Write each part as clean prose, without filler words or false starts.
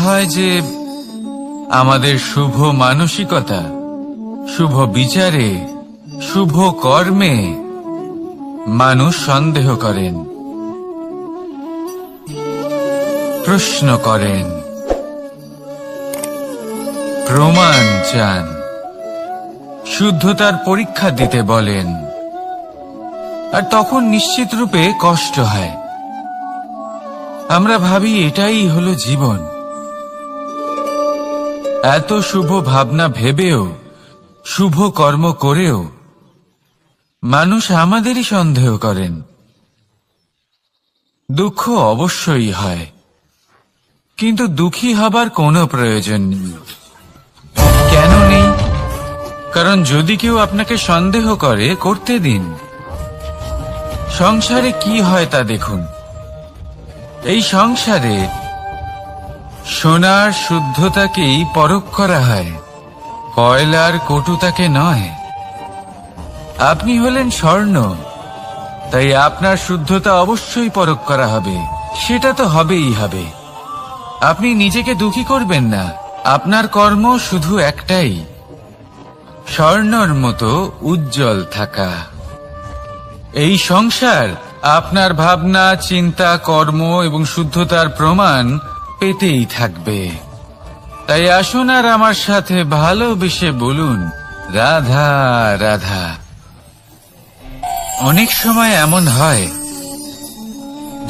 হয় যে আমাদের শুভ মানসিকতা, শুভ বিচারে, শুভ কর্মে মানুষ সন্দেহ করেন, প্রশ্ন করেন, প্রমাণ চান, শুদ্ধতার পরীক্ষা দিতে বলেন, আর তখন নিশ্চিত রূপে কষ্ট হয়। আমরা ভাবি এটাই হলো জীবন। এত শুভ ভাবনা ভেবেও, শুভ কর্ম করেও মানুষ আমাদেরই সন্দেহ করেন। দুঃখ অবশ্যই হয়, কিন্তু দুঃখী হবার কোনো প্রয়োজন নেই। কেন নেই? কারণ যদি কেউ আপনাকে সন্দেহ করে, করতে দিন। সংসারে কি হয় তা দেখুন। এই সংসারে সোনার শুদ্ধতাকেই পরখ করা হয়, কয়লার কটুতাকে নয়। আপনি হলেন স্বর্ণ, তাই আপনার শুদ্ধতা অবশ্যই পরখ করা হবে। সেটা তো হবেই হবে। আপনি নিজেকে দুঃখী করবেন না। আপনার কর্ম শুধু একটাই, স্বর্ণর মতো উজ্জ্বল থাকা। এই সংসার আপনার ভাবনা, চিন্তা, কর্ম এবং শুদ্ধতার প্রমাণ পেতেই থাকবে। তাই আসুন আর আমার সাথে ভালোবেসে বলুন, রাধা রাধা। অনেক সময় এমন হয়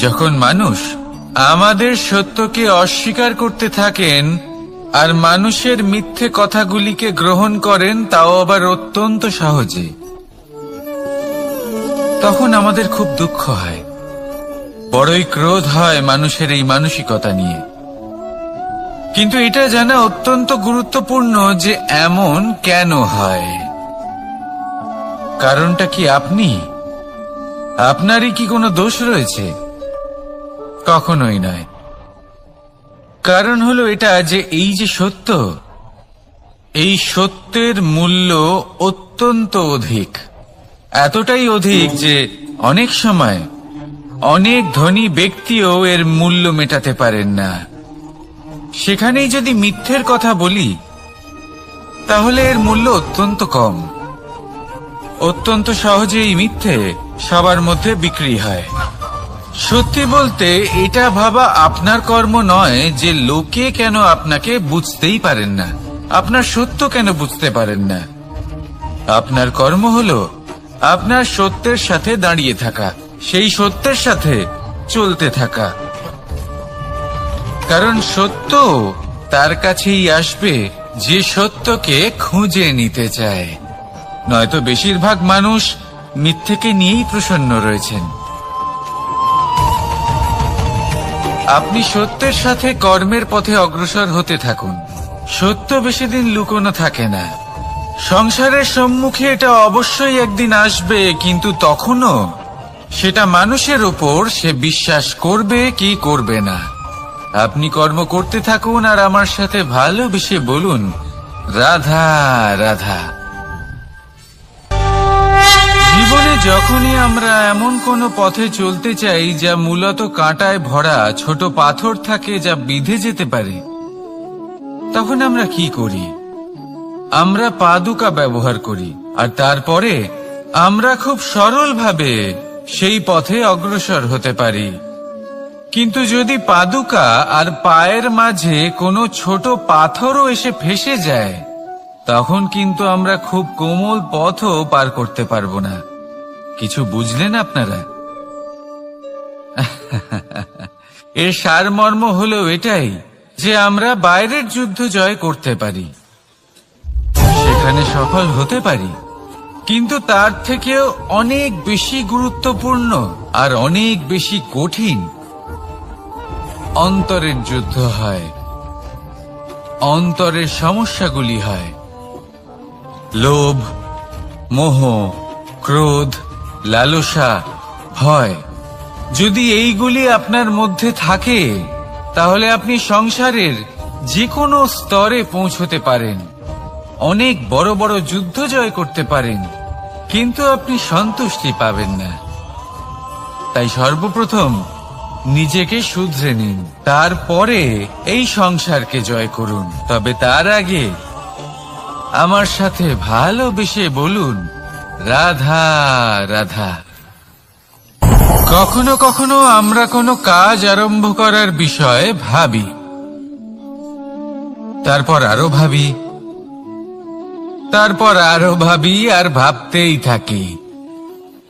যখন মানুষ আমাদের সত্যকে অস্বীকার করতে থাকেন আর মানুষের মিথ্যে কথাগুলিকে গ্রহণ করেন, তাও আবার অত্যন্ত সহজে। তখন আমাদের খুব দুঃখ হয়, বড়ই ক্রোধ হয় মানুষের এই মানসিকতা নিয়ে। কিন্তু এটা জানা অত্যন্ত গুরুত্বপূর্ণ যে এমন কেন হয়। কারণটা কি আপনি? আপনারই কি কোনো দোষ রয়েছে? কখনোই নয়। কারণ হলো এটা যে এই যে সত্য, এই সত্যের মূল্য অত্যন্ত অধিক। এতটাই অধিক যে অনেক সময় অনেক ধনী ব্যক্তিও এর মূল্য মেটাতে পারেন না। সেখানেই যদি মিথ্যের কথা বলি, তাহলে এর মূল্য অত্যন্ত কম। অত্যন্ত সহজেই মিথ্যে সবার মধ্যে বিক্রি হয়। সত্যি বলতে এটা ভাবা আপনার কর্ম নয় যে লোকে কেন আপনাকে বুঝতেই পারেন না, আপনার সত্য কেন বুঝতে পারেন না। আপনার কর্ম হলো আপনার সত্যের সাথে দাঁড়িয়ে থাকা, সেই সত্যের সাথে চলতে থাকা। কারণ সত্য তার কাছেই আসবে যে সত্যকে খুঁজে নিতে চায়। নয়তো বেশিরভাগ মানুষ মিথ্যেকে নিয়েই প্রসন্ন রয়েছেন। আপনি সত্যের সাথে কর্মের পথে অগ্রসর হতে থাকুন। সত্য বেশি দিন লুকোনো থাকে না। সংসারের সম্মুখে এটা অবশ্যই একদিন আসবে, কিন্তু তখনও সেটা মানুষের উপর সে বিশ্বাস করবে কি করবে না। আপনি কর্ম করতে থাকুন আর আমার সাথে ভালোবেসে বলুন, রাধা রাধা। জীবনে যখনই আমরা এমন কোনো পথে চলতে চাই যা মূলত কাঁটায় ভরা ছোট পাথর থাকে, যা বিঁধে যেতে পারে, তখন আমরা কি করি? আমরা পাদুকা ব্যবহার করি, আর তারপরে আমরা খুব সরলভাবে সেই পথে অগ্রসর হতে পারি। কিন্তু যদি পাদুকা আর পায়ের মাঝে কোনো ছোট পাথরও এসে ফেঁসে যায়, তখন কিন্তু আমরা খুব কোমল পথও পার করতে পারবো না। কিছু বুঝলেন আপনারা? এর সারমর্ম হলো এটাই যে আমরা বাইরের যুদ্ধ জয় করতে পারি, সেখানে সফল হতে পারি, কিন্তু তার থেকেও অনেক বেশি গুরুত্বপূর্ণ আর অনেক বেশি কঠিন অন্তরের যুদ্ধ হয়। অন্তরের সমস্যাগুলি হয় লোভ, মোহ, ক্রোধ, লালসা, ভয়। যদি এইগুলি আপনার মধ্যে থাকে, তাহলে আপনি সংসারের যে কোনো স্তরে পৌঁছতে পারেন, অনেক বড় বড় যুদ্ধ জয় করতে পারেন, কিন্তু আপনি সন্তুষ্টি পাবেন না। তাই সর্বপ্রথম নিজেকে শুধরে নিন, তারপরে এই সংসারকে জয় করুন। তবে তার আগে আমার সাথে ভালোবেসে বলুন, রাধা রাধা। কখনো কখনো আমরা কোনো কাজ আরম্ভ করার বিষয়ে ভাবি, তারপর আরো ভাবি, তারপর আরো ভাবি, আর ভাবতেই থাকি।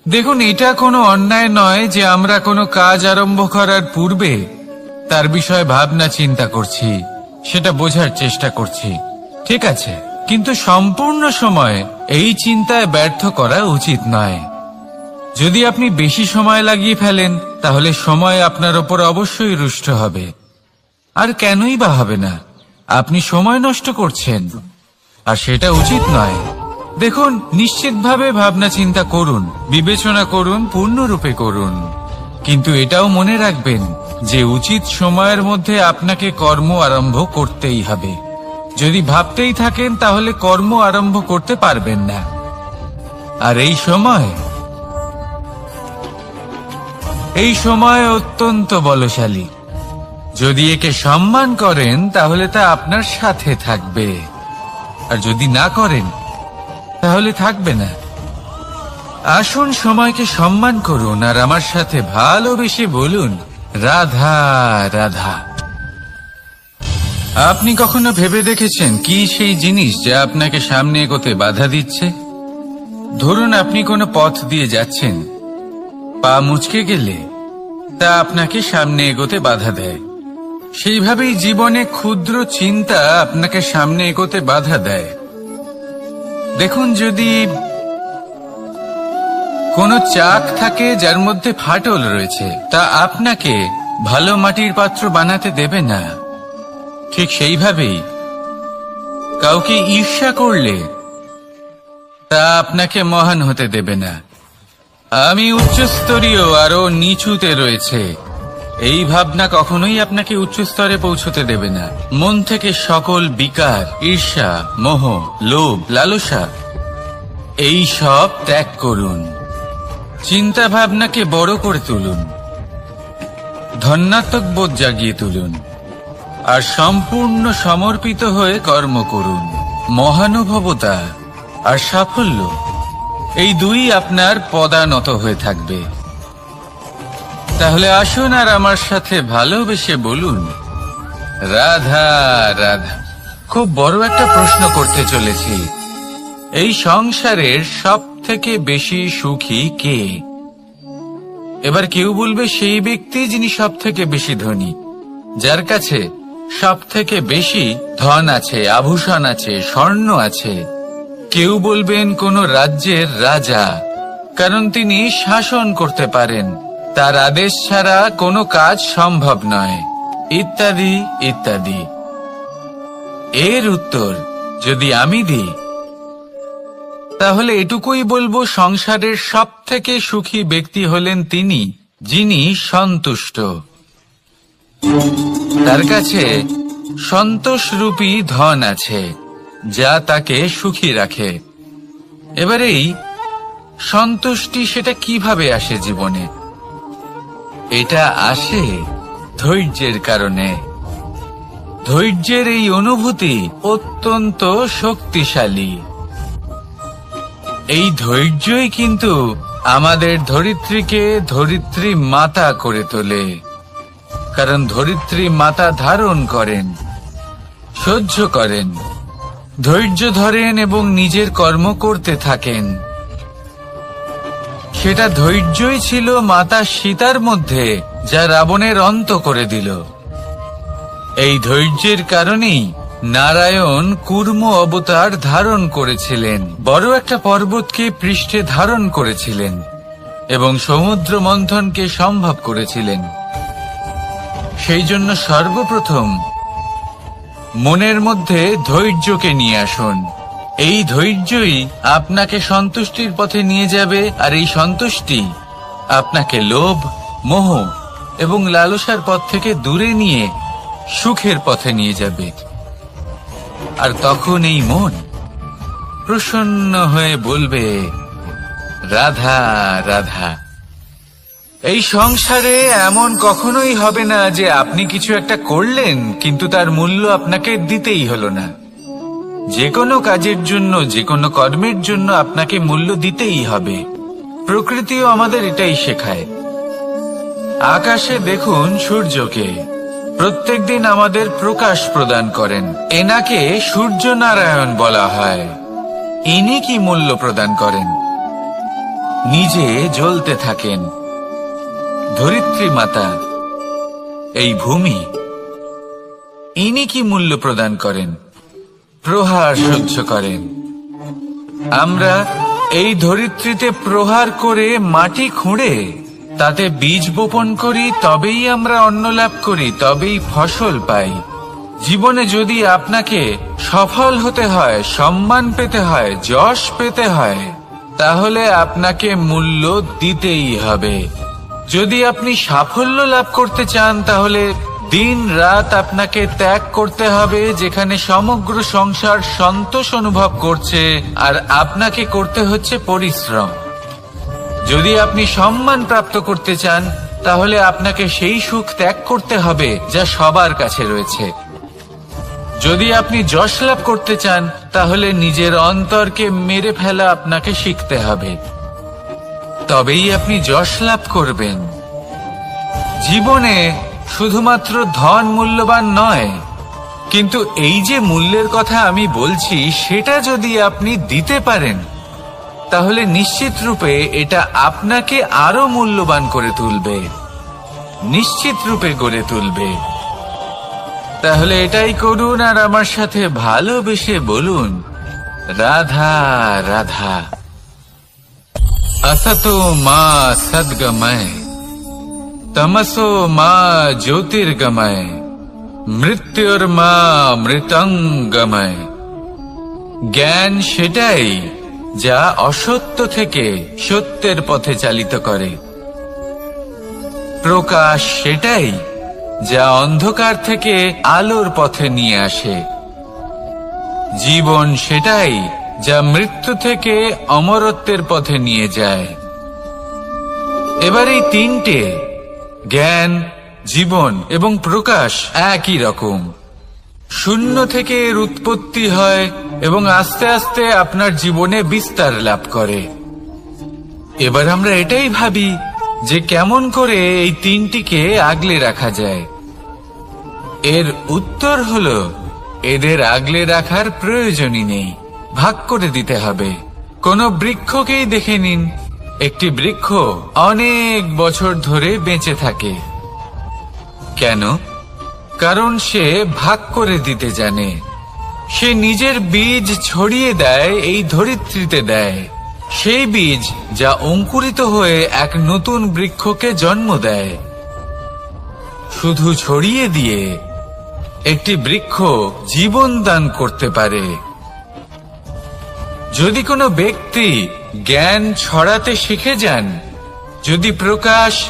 দেখুন, এটা কোনো অন্যায় নয় যে আমরা কোনো কাজ আরম্ভ করার পূর্বে তার বিষয়ে ভাবনা চিন্তা করছি, সেটা বোঝার চেষ্টা করছি, ঠিক আছে, কিন্তু সম্পূর্ণ সময় এই চিন্তায় ব্যর্থ করা উচিত নয়। যদি আপনি বেশি সময় লাগিয়ে ফেলেন, তাহলে সময় আপনার ওপর অবশ্যই রুষ্ট হবে। আর কেনই বা হবে না? আপনি সময় নষ্ট করছেন, আর সেটা উচিত নয়। দেখুন, নিশ্চিতভাবে ভাবনা চিন্তা করুন, বিবেচনা করুন, পূর্ণরূপে করুন, কিন্তু এটাও মনে রাখবেন যে উচিত সময়ের মধ্যে আপনাকে কর্ম আরম্ভ করতেই হবে। যদি ভাবতেই থাকেন, তাহলে কর্ম আরম্ভ করতে পারবেন না। আর এই সময় অত্যন্ত বলশালী। যদি একে সম্মান করেন, তাহলে তা আপনার সাথে থাকবে, আর যদি না করেন, তাহলে থাকবে না। আসুন সময়কে সম্মান করুন, আর আমার সাথে ভালোবেসে বলুন, রাধা রাধা। আপনি কখনো ভেবে দেখেছেন কি সেই জিনিস যা আপনাকে সামনে এগোতে বাধা দিচ্ছে? ধরুন, আপনি কোনো পথ দিয়ে যাচ্ছেন, পা মুচকে গেলে তা আপনাকে সামনে এগোতে বাধা দেয়। সেইভাবেই জীবনে ক্ষুদ্র চিন্তা আপনাকে সামনে এগোতে বাধা দেয়। দেখুন, যদি কোনো চাক থাকে যার মধ্যে ফাটল রয়েছে, তা আপনাকে ভালো মাটির পাত্র বানাতে দেবে না। ঠিক সেইভাবেই কাউকে ঈর্ষা করলে তা আপনাকে মহান হতে দেবে না। আমি উচ্চস্তরীয়, আরো নিচুতে রয়েছে, এই ভাবনা কখনোই আপনাকে উচ্চ স্তরে পৌঁছতে দেবে না। মন থেকে সকল বিকার, ঈর্ষা, মোহ, লোভ, লালসা এই সব ত্যাগ করুন। চিন্তা ভাবনাকে বড় করে তুলুন, ধন্যাত্মক বোধ জাগিয়ে তুলুন, আর সম্পূর্ণ সমর্পিত হয়ে কর্ম করুন। মহানুভবতা আর সাফল্য এই দুই আপনার পদানত হয়ে থাকবে। তাহলে আসুন আর আমার সাথে ভালোবেসে বলুন, রাধা রাধা। খুব বড় একটা প্রশ্ন করতে চলেছি, এই সংসারের সব থেকে বেশি সুখী কে? এবার কেউ বলবে সেই ব্যক্তি যিনি সব থেকে বেশি ধনী, যার কাছে সব থেকে বেশি ধন আছে, আভূষণ আছে, স্বর্ণ আছে। কেউ বলবেন কোন রাজ্যের রাজা, কারণ তিনি শাসন করতে পারেন, তার আদেশ ছাড়া কোনো কাজ সম্ভব নয়, ইত্যাদি ইত্যাদি। এর উত্তর যদি আমি দিই, তাহলে এটুকুই বলবো, সংসারের সব থেকে সুখী ব্যক্তি হলেন তিনি যিনি সন্তুষ্ট। তার কাছে সন্তোষরূপী ধন আছে, যা তাকে সুখী রাখে। এবার এই সন্তুষ্টি, সেটা কিভাবে আসে জীবনে? এটা আসে ধৈর্যের কারণে। ধৈর্যের এই অনুভূতি অত্যন্ত শক্তিশালী। এই ধৈর্যই কিন্তু আমাদের ধরিত্রীকে ধরিত্রী মাতা করে তোলে, কারণ ধরিত্রী মাতা ধারণ করেন, সহ্য করেন, ধৈর্য ধরেন এবং নিজের কর্ম করতে থাকেন। সেটা ধৈর্যই ছিল মাতা সীতার মধ্যে, যা রাবণের অন্ত করে দিল। এই ধৈর্যের কারণেই নারায়ণ কুর্ম অবতার ধারণ করেছিলেন, বড় একটা পর্বতকে পৃষ্ঠে ধারণ করেছিলেন এবং সমুদ্র মন্থনকে সম্ভব করেছিলেন। সেই জন্য সর্বপ্রথম মনের মধ্যে ধৈর্যকে নিয়ে আসুন। এই ধৈর্যই আপনাকে সন্তুষ্টির পথে নিয়ে যাবে, আর এই সন্তুষ্টি আপনাকে লোভ, মোহ এবং লালসার পথ থেকে দূরে নিয়ে সুখের পথে নিয়ে যাবে। আর তখন এই মন প্রসন্ন হয়ে বলবে, রাধা রাধা। এই সংসারে এমন কখনোই হবে না যে আপনি কিছু একটা করলেন কিন্তু তার মূল্য আপনাকে দিতেই হলো না। যে কোনো কাজের জন্য, যে কোনো কর্মের জন্য আপনাকে মূল্য দিতেই হবে। প্রকৃতিও আমাদের এটাই শেখায়। আকাশে দেখুন সূর্যকে, প্রত্যেকদিন আমাদের প্রকাশ প্রদান করেন। এনাকে সূর্য নারায়ণ বলা হয়। ইনি কি মূল্য প্রদান করেন? নিজে জ্বলতে থাকেন। ধরিত্রী মাতা, এই ভূমি, ইনি কি মূল্য প্রদান করেন? প্রহার সহ্য করেন। আমরা এই ধরিত্রীতে প্রহার করে মাটি খুঁড়ে তাতে বীজ বপন করি, তবেই আমরা অন্ন লাভ করি, তবেই ফসল পাই। জীবনে যদি আপনাকে সফল হতে হয়, সম্মান পেতে হয়, যশ পেতে হয়, তাহলে আপনাকে মূল্য দিতেই হবে। যদি আপনি সাফল্য লাভ করতে চান, তাহলে দিন রাত আপনাকে ত্যাগ করতে হবে, যেখানে সমগ্র সংসার সন্তোষ অনুভব করছে আর আপনাকে করতে হচ্ছে পরিশ্রম। যদি আপনি সম্মান প্রাপ্ত করতে চান, তাহলে আপনাকে সেই সুখ ত্যাগ করতে হবে যা সবার কাছে রয়েছে। যদি আপনি যশ লাভ করতে চান, তাহলে নিজের অন্তরকে মেরে ফেলা আপনাকে শিখতে হবে, তবেই আপনি যশ লাভ করবেন। জীবনে শুধুমাত্র ধন মূল্যবান নয়, কিন্তু এই যে মূল্যের কথা আমি বলছি, সেটা যদি আপনি দিতে পারেন, তাহলে নিশ্চিত রূপে এটা আপনাকে আরো মূল্যবান করে তুলবে, নিশ্চিত রূপে গড়ে তুলবে। তাহলে এটাই করুন আর আমার সাথে ভালোবেসে বলুন, রাধা রাধা। असतो मा सद्गमय, तमसो मा ज्योतिर्गमय, मृत्युर्मा মৃতঙ্গময়। জ্ঞান সেটাই যা অসত্য থেকে সত্যের পথে চালিত করে। প্রকাশ সেটাই যা অন্ধকার থেকে আলোর পথে নিয়ে আসে। জীবন সেটাই যা মৃত্যু থেকে অমরত্বের পথে নিয়ে যায়। এবার এই তিনটে, জ্ঞান, জীবন এবং প্রকাশ, একই রকম। শূন্য থেকে এর উৎপত্তি হয় এবং আস্তে আস্তে আপনার জীবনে বিস্তার লাভ করে। এবার আমরা এটাই ভাবি যে কেমন করে এই তিনটিকে আগলে রাখা যায়। এর উত্তর হলো, এদের আগলে রাখার প্রয়োজনই নেই, ভাগ করে দিতে হবে। কোনো বৃক্ষকেই দেখে নিন, একটি বৃক্ষ অনেক বছর ধরে বেঁচে থাকে। কেন? কারণ সে ভাগ করে দিতে জানে। সে নিজের বীজ ছড়িয়ে দেয়, এই ধরিত্রীতে দেয়। সেই বীজ যা অঙ্কুরিত হয়ে এক নতুন বৃক্ষকে জন্ম দেয়। শুধু ছড়িয়ে দিয়ে একটি বৃক্ষ জীবন দান করতে পারে। যদি কোনো ব্যক্তি জ্ঞান ছড়াতে শিখে যান, যদি প্রকাশ,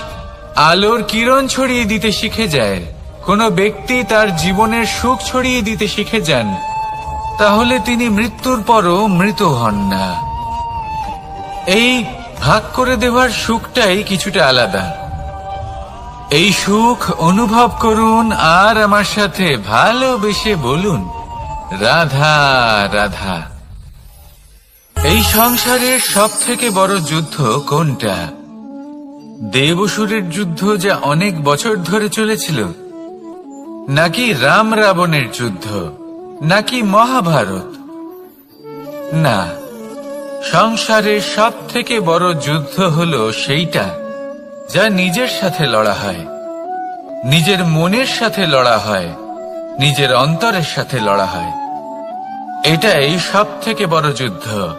আলোর কিরণ ছড়িয়ে দিতে শিখে যায়, কোনো ব্যক্তি তার জীবনের সুখ ছড়িয়ে দিতে শিখে যান, তাহলে তিনি মৃত্যুর পরও মৃত হন না। এই ভাগ করে দেওয়ার সুখটাই কিছুটা আলাদা। এই সুখ অনুভব করুন আর আমার সাথে ভালোবেসে বলুন, রাধা রাধা। এই সংসারের সব থেকে বড় যুদ্ধ কোনটা? দেব-অসুরের যুদ্ধ যা অনেক বছর ধরে চলেছিল, নাকি রাম রাবণের যুদ্ধ, নাকি মহাভারত? না, সংসারের সব থেকে বড় যুদ্ধ হলো সেইটা যা নিজের সাথে লড়া হয়, নিজের মনের সাথে লড়া হয়, নিজের অন্তরের সাথে লড়া হয়। এটাই সব থেকে বড় যুদ্ধ।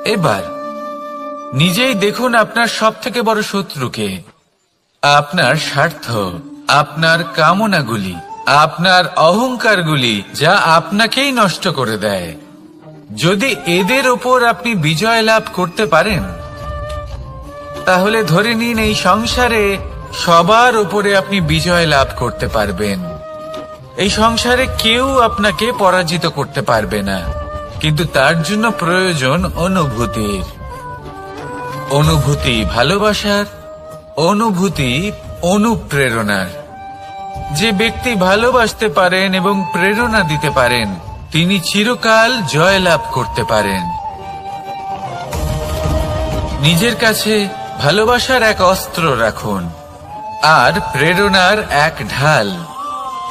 এবার নিজেই দেখুন আপনার সব থেকে বড় শত্রুকে। আপনার স্বার্থ, আপনার কামনাগুলি, আপনার অহংকারগুলি, যা আপনাকেই নষ্ট করে দেয়। যদি এদের ওপর আপনি বিজয় লাভ করতে পারেন, তাহলে ধরে নিন এই সংসারে সবার উপরে আপনি বিজয় লাভ করতে পারবেন। এই সংসারে কেউ আপনাকে পরাজিত করতে পারবে না, কিন্তু তার জন্য প্রয়োজন অনুভূতির। অনুভূতি ভালোবাসার, অনুভূতি অনুপ্রেরণার। যে ব্যক্তি ভালোবাসতে পারেন এবং প্রেরণা দিতে পারেন তিনি চিরকাল জয়লাভ করতে পারেন। নিজের কাছে ভালোবাসার এক অস্ত্র রাখুন আর প্রেরণার এক ঢাল।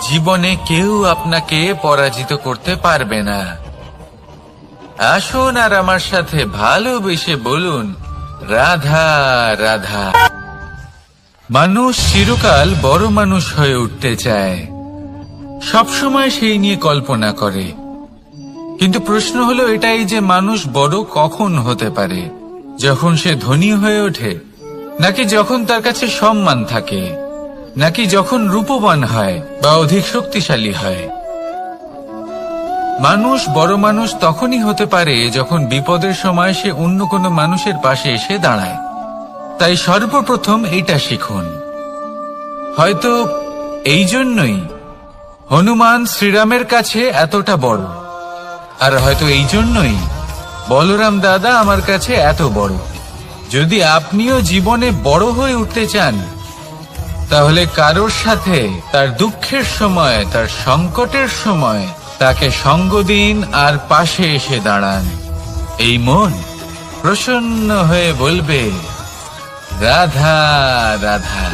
জীবনে কেউ আপনাকে পরাজিত করতে পারবে না। আসুন আর আমার সাথে ভালোবেসে বলুন, রাধা রাধা। মানুষ চিরকাল বড় মানুষ হয়ে উঠতে চায়, সবসময় সেই নিয়ে কল্পনা করে। কিন্তু প্রশ্ন হলো এটাই যে মানুষ বড় কখন হতে পারে, যখন সে ধনী হয়ে ওঠে, নাকি যখন তার কাছে সম্মান থাকে, নাকি যখন রূপবান হয় বা অধিক শক্তিশালী হয়। মানুষ বড় মানুষ তখনই হতে পারে যখন বিপদের সময় সে অন্য কোনো মানুষের পাশে এসে দাঁড়ায়। তাই সর্বপ্রথম এইটা শিখুন। হয়তো এই জন্যই হনুমান শ্রীরামের কাছে এতটা বড়, আর হয়তো এই জন্যই বলরাম দাদা আমার কাছে এত বড়। যদি আপনিও জীবনে বড় হয়ে উঠতে চান তাহলে কারোর সাথে তার দুঃখের সময়, তার সংকটের সময় তাকে সঙ্গ দিন আর পাশে এসে দাঁড়ান। এই মন প্রসন্ন হয়ে বলবে, রাধা রাধা।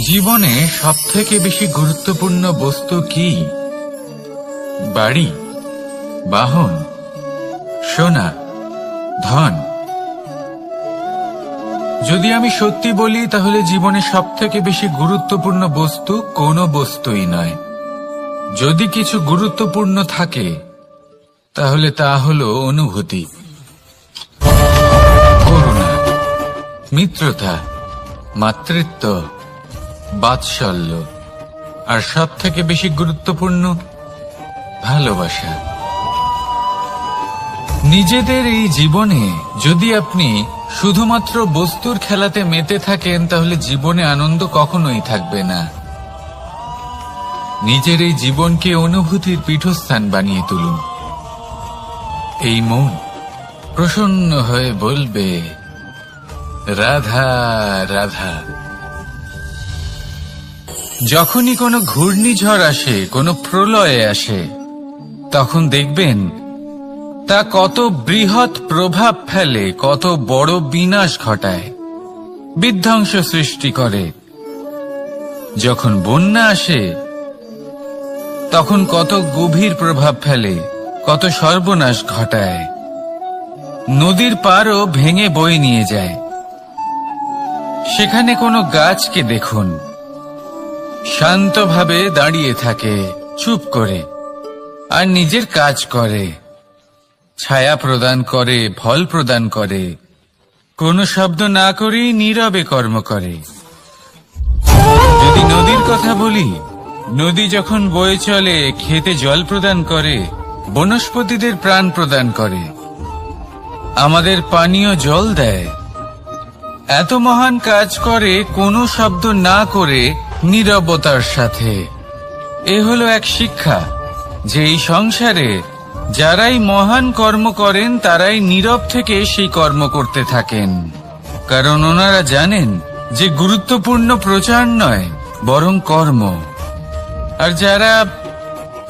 জীবনে সবথেকে বেশি গুরুত্বপূর্ণ বস্তু কি? বাড়ি, বাহন, সোনা, ধন? যদি আমি সত্যি বলি তাহলে জীবনে সবথেকে বেশি গুরুত্বপূর্ণ বস্তু কোনো বস্তুই নয়। যদি কিছু গুরুত্বপূর্ণ থাকে তাহলে তা হলো অনুভূতি, করুণা, মিত্রতা, মাতৃত্ব, বাৎসল্য, আর সবথেকে বেশি গুরুত্বপূর্ণ ভালোবাসা। নিজেদের এই জীবনে যদি আপনি শুধুমাত্র বস্তুর খেলাতে মেতে থাকেন তাহলে জীবনে আনন্দ কখনোই থাকবে না। নিজের এই জীবনকে অনুভূতির পীঠস্থান বানিয়ে তুলুন। এই মন প্রসন্ন হয়ে বলবে, রাধা রাধা। যখনই কোনো ঘূর্ণিঝড় আসে, কোনো প্রলয়ে আসে, তখন দেখবেন তা কত বৃহৎ প্রভাব ফেলে, কত বড় বিনাশ ঘটায়, বিধ্বংস সৃষ্টি করে। যখন বন্যা আসে তখন কত গভীর প্রভাব ফেলে, কত সর্বনাশ ঘটায়। নদীর পাড়ও ভেঙে বয়ে নিয়ে যায়। সেখানে কোনো গাছকে দেখুন, শান্তভাবে দাঁড়িয়ে থাকে, চুপ করে, আর নিজের কাজ করে, ছায়া প্রদান করে, ফল প্রদান করে, কোনো শব্দ না করেই নীরবে কর্ম করে। যদি নদীর কথা বলি, নদী যখন বয়ে চলে খেতে জল প্রদান করে, বনস্পতিদের প্রাণ প্রদান করে, আমাদের পানীয় জল দেয়। এত মহান কাজ করে কোনো শব্দ না করে, নীরবতার সাথে। এ হলো এক শিক্ষা যে এই সংসারে যারাই মহান কর্ম করেন তারাই নীরব থেকে সেই কর্ম করতে থাকেন, কারণ ওনারা জানেন যে গুরুত্বপূর্ণ প্রচার নয় বরং কর্ম। আর যারা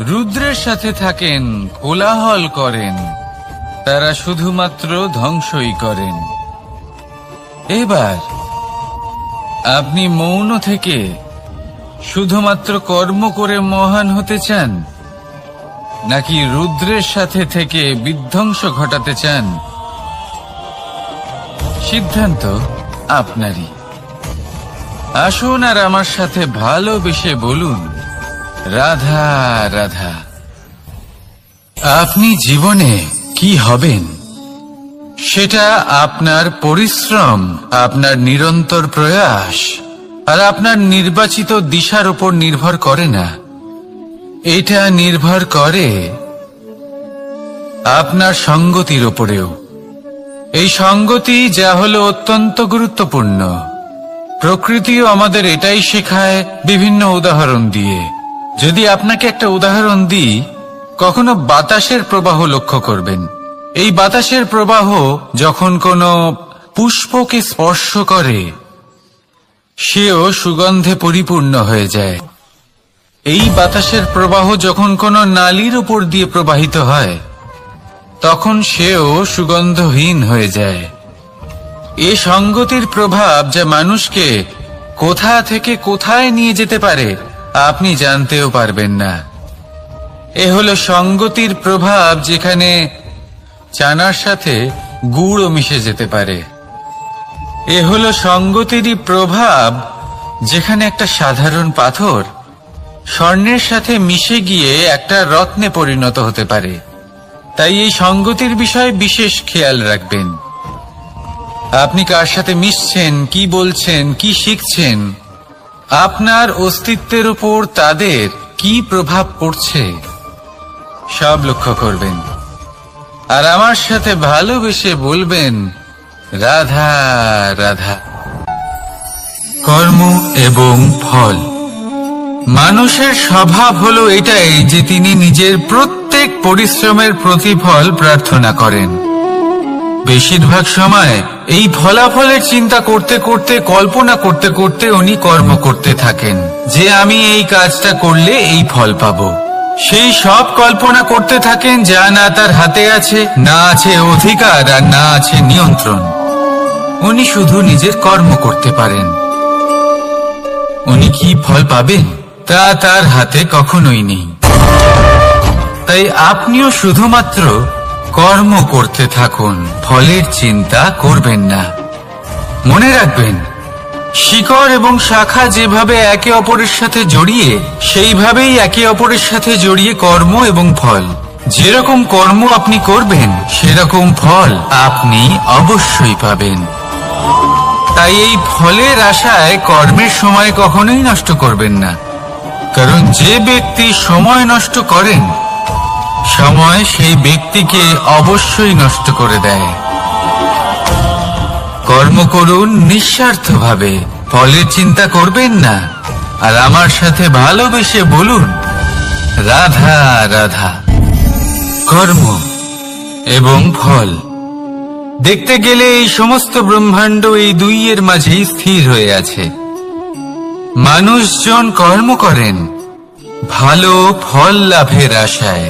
রুদ্রের সাথে থাকেন, কোলাহল করেন, তারা শুধুমাত্র ধ্বংসই করেন। এবার আপনি মৌন থেকে শুধুমাত্র কর্ম করে মহান হতে চান, নাকি রুদ্রের সাথে থেকে বিধ্বংস ঘটাতে চান? সিদ্ধান্ত আপনারই। আসুন আর আমার সাথে ভালোবেসে বলুন, রাধা রাধা। আপনি জীবনে কি হবেন সেটা আপনার পরিশ্রম, আপনার নিরন্তর প্রয়াস আর আপনার নির্বাচিত দিশার উপর নির্ভর করে না। এটা নির্ভর করে আপনার সঙ্গতির উপরেও। এই সঙ্গতি যা হলো অত্যন্ত গুরুত্বপূর্ণ। প্রকৃতিও আমাদের এটাই শেখায় বিভিন্ন উদাহরণ দিয়ে। যদি আপনাকে একটা উদাহরণ দিই, কখনো বাতাসের প্রবাহ লক্ষ্য করবেন। এই বাতাসের প্রবাহ যখন কোনো পুষ্পকে স্পর্শ করে সেও সুগন্ধে পরিপূর্ণ হয়ে যায়। এই বাতাসের প্রবাহ যখন কোনো নালীর উপর দিয়ে প্রবাহিত হয় তখন সেও সুগন্ধহীন হয়ে যায়। এ সঙ্গতির প্রভাব যা মানুষকে কোথা থেকে কোথায় নিয়ে যেতে পারে আপনি জানতেও পারবেন না। এ হলো সঙ্গতির প্রভাব, যেখানে চানার সাথে গুড়ও মিশে যেতে পারে। এ হলো সঙ্গতিরই প্রভাব, যেখানে একটা সাধারণ পাথর স্বর্ণের সাথে মিশে গিয়ে একটা রত্নে পরিণত হতে পারে। তাই এই সঙ্গতির বিষয়ে বিশেষ খেয়াল রাখবেন। আপনি কার সাথে মিশছেন, কি বলছেন, কি শিখছেন, আপনার অস্তিত্বের উপর তাদের কি প্রভাব পড়ছে সব লক্ষ্য করবেন। আর আমার সাথে ভালোবেসে বলবেন, রাধা রাধা। কর্ম এবং ফল। মানুষের স্বভাব হলো এটাই যে তিনি নিজের প্রত্যেক পরিশ্রমের প্রতিফল প্রার্থনা করেন। বেশিরভাগ সময় এই ফলাফলের চিন্তা করতে করতে, কল্পনা করতে করতে উনি কর্ম করতে থাকেন যে আমি এই কাজটা করলে এই ফল পাবো। সেই সব কল্পনা করতে থাকেন যা না তার হাতে আছে, না আছে অধিকার, আর না আছে নিয়ন্ত্রণ। উনি শুধু নিজের কর্ম করতে পারেন। উনি কি ফল পাবেন তা তার হাতে কখনোই নেই। তাই আপনিও শুধুমাত্র কর্ম করতে থাকুন, ফলের চিন্তা করবেন না। মনে রাখবেন, শিকড় এবং শাখা যেভাবে একে অপরের সাথে জড়িয়ে, সেইভাবেই একে অপরের সাথে জড়িয়ে কর্ম এবং ফল। যেরকম কর্ম আপনি করবেন সেরকম ফল আপনি অবশ্যই পাবেন। তাই এই ফলের আশায় কর্মের সময় কখনোই নষ্ট করবেন না, কারণ যে ব্যক্তি সময় নষ্ট করেন, সময় সেই ব্যক্তিকে অবশ্যই নষ্ট করে দেয়। কর্ম করুন নিঃস্বার্থভাবে, ফলের চিন্তা করবেন না। আর আমার সাথে ভালোবেসে বলুন, রাধা রাধা। কর্ম এবং ফল। দেখতে গেলে এই সমস্ত ব্রহ্মাণ্ড এই দুইয়ের মাঝেই স্থির হয়ে আছে। মানুষজন কর্ম করেন ভালো ফল লাভের আশায়,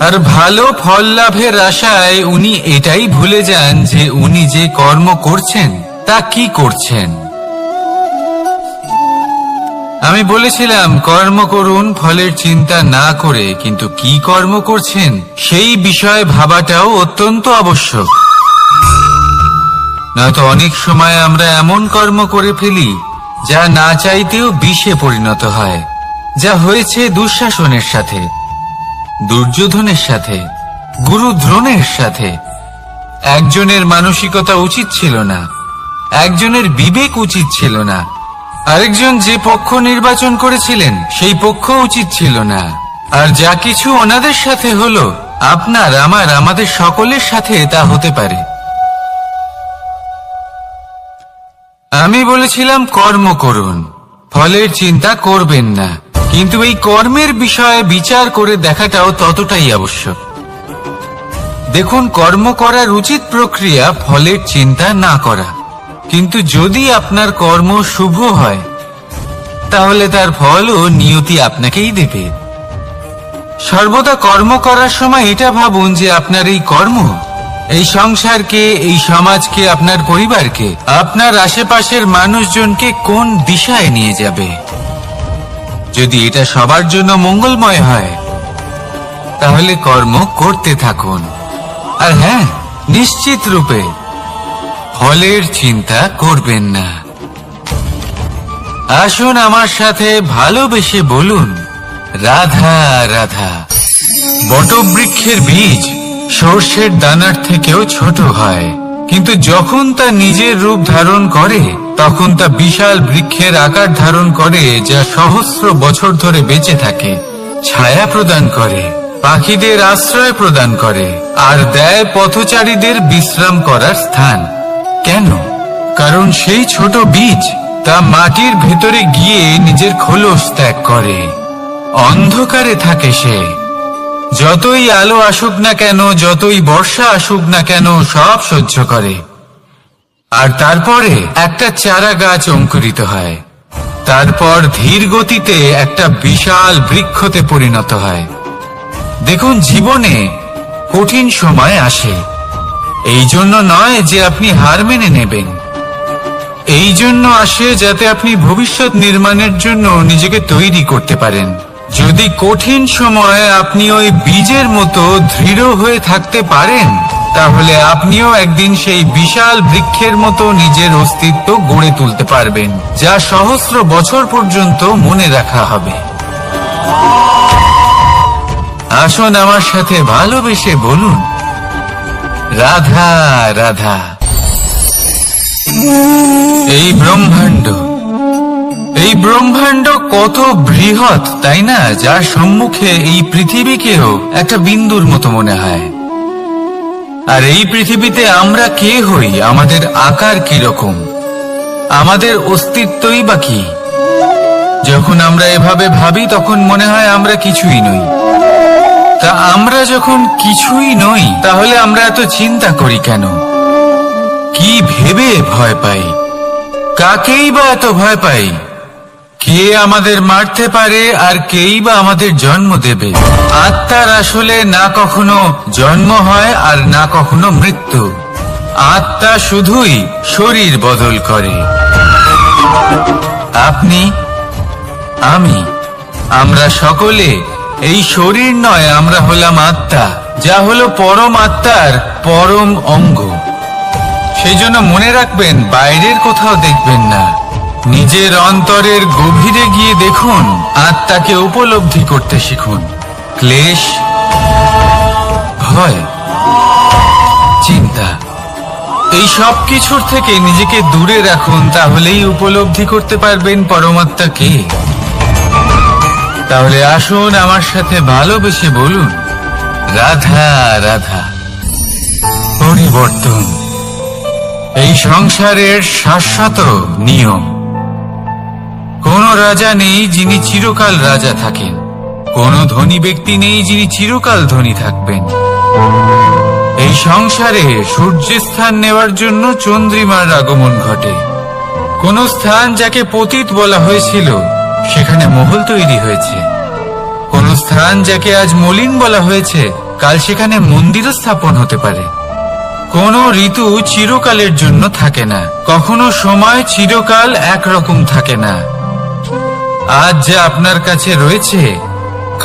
আর ভালো ফল লাভের আশায় উনি এটাই ভুলে যান যে উনি যে কর্ম করছেন তা কি করছেন। আমি বলেছিলাম কর্ম করুন ফলের চিন্তা না করে, কিন্তু কি কর্ম করছেন সেই বিষয়ে ভাবাটাও অত্যন্ত আবশ্যক। নয়তো অনেক সময় আমরা এমন কর্ম করে ফেলি যা না চাইতেও বিষে পরিণত হয়। যা হয়েছে দুঃশাসনের সাথে, দুর্যোধনের সাথে, গুরু দ্রোণের সাথে। একজনের মানসিকতা উচিত ছিল না, একজনের বিবেক উচিত ছিল না, আরেকজন যে পক্ষ নির্বাচন করেছিলেন সেই পক্ষ উচিত ছিল না। আর যা কিছু ওনাদের সাথে হলো, আপনার, আমার, আমাদের সকলের সাথে তা হতে পারে। আমি বলেছিলাম কর্ম করুন, ফলের চিন্তা করবেন না, কিন্তু এই কর্মের বিষয়ে বিচার করে দেখাটাও ততটাই আবশ্যক। দেখুন, কর্ম করার উচিত প্রক্রিয়া ফলের চিন্তা না করা, কিন্তু যদি আপনার কর্ম শুভ হয় তাহলে তার ফলও নিয়তি আপনাকেই দেবে। সর্বদা কর্ম করার সময় এটা ভাবুন যে আপনার এই কর্ম এই সংসারকে, এই সমাজকে, আপনার পরিবারকে, আপনার আশেপাশের মানুষজনকে কোন দিশায় নিয়ে যাবে। যদি এটা সবার জন্য মঙ্গলময় হয় তাহলে কর্ম করতে থাকুন। আর হ্যাঁ, নিশ্চিত রূপে ফলের চিন্তা করবেন না। আসুন আমার সাথে ভালোবেসে বলুন, রাধা রাধা। বটবৃক্ষের বীজ সর্ষের দানার থেকেও ছোট হয়, কিন্তু যখন তা নিজের রূপ ধারণ করে তখন তা বিশাল বৃক্ষের আকার ধারণ করে, যা সহস্র বছর ধরে বেঁচে থাকে, ছায়া প্রদান করে, পাখিদের আশ্রয় প্রদান করে, আর দেয় পথচারীদের বিশ্রাম করার স্থান। কেন? কারণ সেই ছোট বীজ তা মাটির ভেতরে গিয়ে নিজের খোলস ত্যাগ করে। অন্ধকারে থাকে সে, যতই আলো আসুক না কেন, যতই বর্ষা আসুক না কেন, সব সহ্য করে। আর তারপরে একটা চারা গাছ অঙ্কুরিত হয়, তারপর ধীর গতিতে একটা বিশাল বৃক্ষতে পরিণত হয়। দেখুন, জীবনে কঠিন সময় আসে, এই জন্য নয় যে আপনি হার মেনে নেবেন, এই জন্য আসে যাতে আপনি ভবিষ্যৎ নির্মাণের জন্য নিজেকে তৈরি করতে পারেন। যদি কঠিন সময়ে আপনি ওই বীজের মতো দৃঢ় হয়ে থাকতে পারেন, তাহলে আপনিও একদিন সেই বিশাল বৃক্ষের মতো নিজের অস্তিত্ব গড়ে তুলতে পারবেন, যা সহস্র বছর পর্যন্ত মনে রাখা হবে। আসুন আমার সাথে ভালোবেসে বলুন, রাধা রাধা। এই ব্রহ্মাণ্ড কত বৃহৎ, তাই না? যার সম্মুখে এই পৃথিবীকেও একটা বিন্দুর মতো মনে হয়। আর এই পৃথিবীতে আমরা কে হই, আমাদের আকার কিরকম, আমাদের অস্তিত্বই বা কি? যখন আমরা এভাবে ভাবি তখন মনে হয় আমরা কিছুই নই। তা আমরা যখন কিছুই নই, তাহলে আমরা এত চিন্তা করি কেন? কি ভেবে ভয় পাই? কাকেই বা এত ভয় পাই? কে আমাদের মারতে পারে আর কেই বা আমাদের জন্ম দেবে? আত্মার আসলে না কখনো জন্ম হয় আর না কখনো মৃত্যু। আত্মা শুধুই শরীর বদল করে। আপনি, আমি, আমরা সকলে এই শরীর নয়, আমরা হলাম আত্মা, যা হলো পরম আত্মার পরম অঙ্গ। সেই জন্য মনে রাখবেন, বাইরের কোথাও দেখবেন না, নিজের অন্তরের গভীরে গিয়ে দেখুন, আত্মাকে উপলব্ধি করতে শিখুন। ক্লেশ, ভয়, চিন্তা, এই সব কিছুর থেকে নিজেকে দূরে রাখুন, তাহলেই উপলব্ধি করতে পারবেন পরমাত্মাকে। তাহলে আসুন আমার সাথে ভালোবেসে বলুন, রাধা রাধা। পরিবর্তন এই সংসারের শাশ্বত নিয়ম। কোন রাজা নেই যিনি চিরকাল রাজা থাকেন, কোন ধনী ব্যক্তি নেই যিনি চিরকাল ধনী থাকবেন। এই সংসারে সূর্যের স্থান নেওয়ার জন্য চন্দ্রিমার আগমন ঘটে। কোন স্থান যাকে পতিত বলা হয়েছিল, সেখানে মহল তৈরি হয়েছে। কোন স্থান যাকে আজ মলিন বলা হয়েছে, কাল সেখানে মন্দিরও স্থাপন হতে পারে। কোন ঋতু চিরকালের জন্য থাকে না, কখনো সময় চিরকাল একরকম থাকে না। আজ যা আপনার কাছে রয়েছে,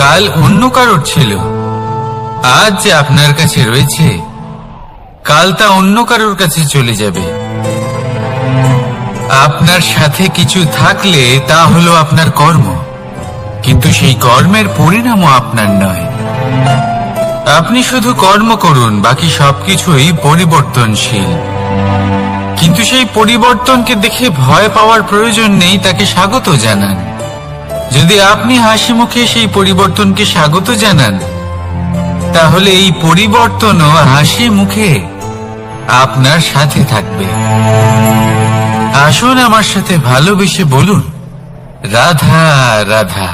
কাল অন্য কারোর ছিল। আজ যে আপনার কাছে রয়েছে, কাল তা অন্য কারোর কাছে চলে যাবে। আপনার সাথে কিছু থাকলে তা হলো আপনার কর্ম, কিন্তু সেই কর্মের পরিণামও আপনার নয়। আপনি শুধু কর্ম করুন, বাকি সবকিছুই পরিবর্তনশীল। কিন্তু সেই পরিবর্তনকে দেখে ভয় পাওয়ার প্রয়োজন নেই, তাকে স্বাগত জানান। যদি আপনি হাসি মুখে সেই পরিবর্তনকে স্বাগত জানান, তাহলে এই পরিবর্তনও হাসি মুখে আপনার সাথে থাকবে। আসুন আমার সাথে ভালোবেসে বলুন, রাধা রাধা।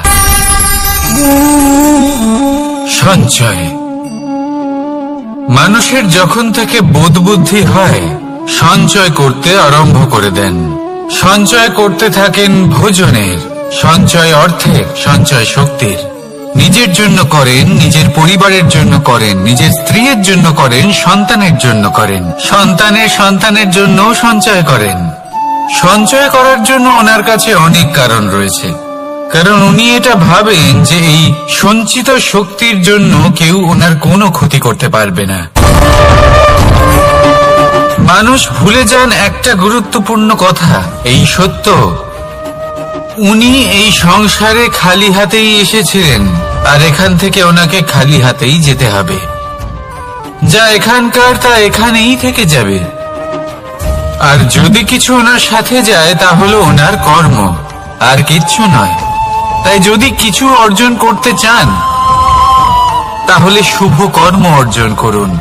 সঞ্চয় মানুষের যখন থেকে বোধ বুদ্ধি হয়, সঞ্চয় করতে আরম্ভ করে দেন। সঞ্চয় করতে থাকেন ভোজনের, সঞ্চয় অর্থের, সঞ্চয় শক্তির। নিজের জন্য করেন, নিজের পরিবারের জন্য করেন, নিজের স্ত্রীর জন্য করেন, সন্তানের জন্য করেন, সন্তানের সন্তানের জন্যও সঞ্চয় করেন। সঞ্চয় করার জন্য ওনার কাছে অনেক কারণ রয়েছে, কারণ উনি এটা ভাবেন যে এই সঞ্চিত শক্তির জন্য কেউ ওনার কোনো ক্ষতি করতে পারবে না। মানুষ ভুলে যান একটা গুরুত্বপূর্ণ কথা, এই সত্য, উনি এই সংসারে খালি হাতেই এসেছিলেন, আর এখান থেকে ওনাকে খালি হাতেই যেতে হবে। যা এখানকার তা এখানেই থেকে যাবে। আর যদি কিছু ওনার সাথে যায়, তা হলো ওনার কর্ম, আর কিচ্ছু নয়। তাই যদি কিছু অর্জন করতে চান, তাহলে শুভ কর্ম অর্জন করুন,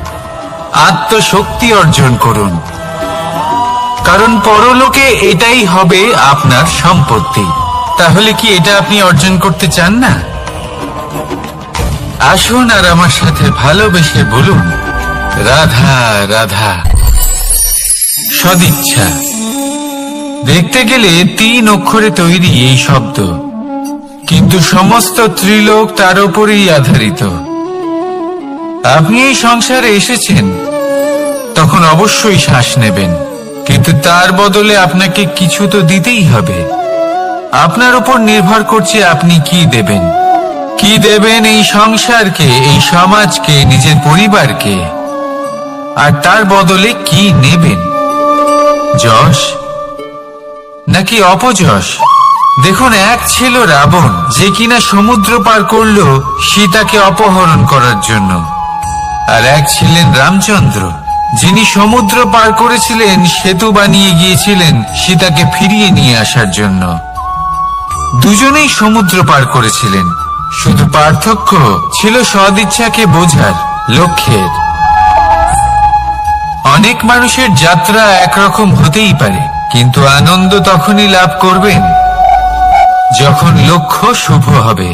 আত্মশক্তি অর্জন করুন, কারণ পরলোকে এটাই হবে আপনার সম্পত্তি। তাহলে কি এটা আপনি অর্জন করতে চান না? আসুন আর আমার সাথে ভালোবেসে বলুন, রাধা রাধা। সদিচ্ছা। দেখতে গেলে 3 অক্ষরে তৈরি এই শব্দ, কিন্তু সমস্ত ত্রিলোক তার উপরেই আধারিত। আপনি এই সংসারে এসেছেন, তখন অবশ্যই শ্বাস নেবেন, কিন্তু তার বদলে আপনাকে কিছু তো দিতেই হবে। আপনার উপর নির্ভর করছে আপনি কি দেবেন। কি দেবেন এই সংসারকে, এই সমাজকে, নিজের পরিবারকে, আর তার বদলে কি নেবেন? যশ নাকি অপযশ? দেখুন, এক ছিল রাবণ, যে কিনা সমুদ্র পার করলো সীতাকে অপহরণ করার জন্য, আর এক ছিলেন রামচন্দ্র, যিনি সমুদ্র পার করেছিলেন, সেতু বানিয়ে গিয়েছিলেন সীতাকে ফিরিয়ে নিয়ে আসার জন্য। দুজনেই সমুদ্র পার করেছিলেন, শুধু পার্থক্য ছিল সদিচ্ছাকে বোঝার, লক্ষ্যের। অনেক মানুষের যাত্রা একরকম হতেই পারে, কিন্তু আনন্দ তখনই লাভ করবেন যখন লক্ষ্য শুভ হবে,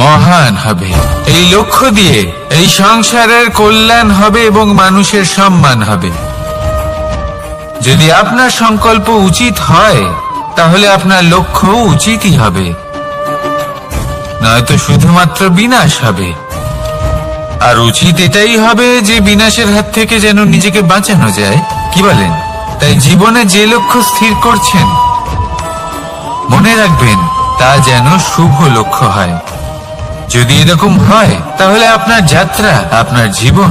মহান হবে। এই লক্ষ্য দিয়ে এই সংসারের কল্যাণ হবে এবং মানুষের সম্মান হবে। যদি আপনার সংকল্প উচিত হয়, তাহলে আপনার লক্ষ্য উচিতই হবে, নয়তো শুধুমাত্র বিনাশ হবে। আর উচিত এটাই হবে যে বিনাশের হাত থেকে যেন নিজেকে বাঁচানো যায়, কি বলেন? তাই জীবনে যে লক্ষ্য স্থির করছেন, মনে রাখবেন তা যেন শুভ লক্ষ্য হয়। যদি এরকম হয়, তাহলে আপনার যাত্রা, আপনার জীবন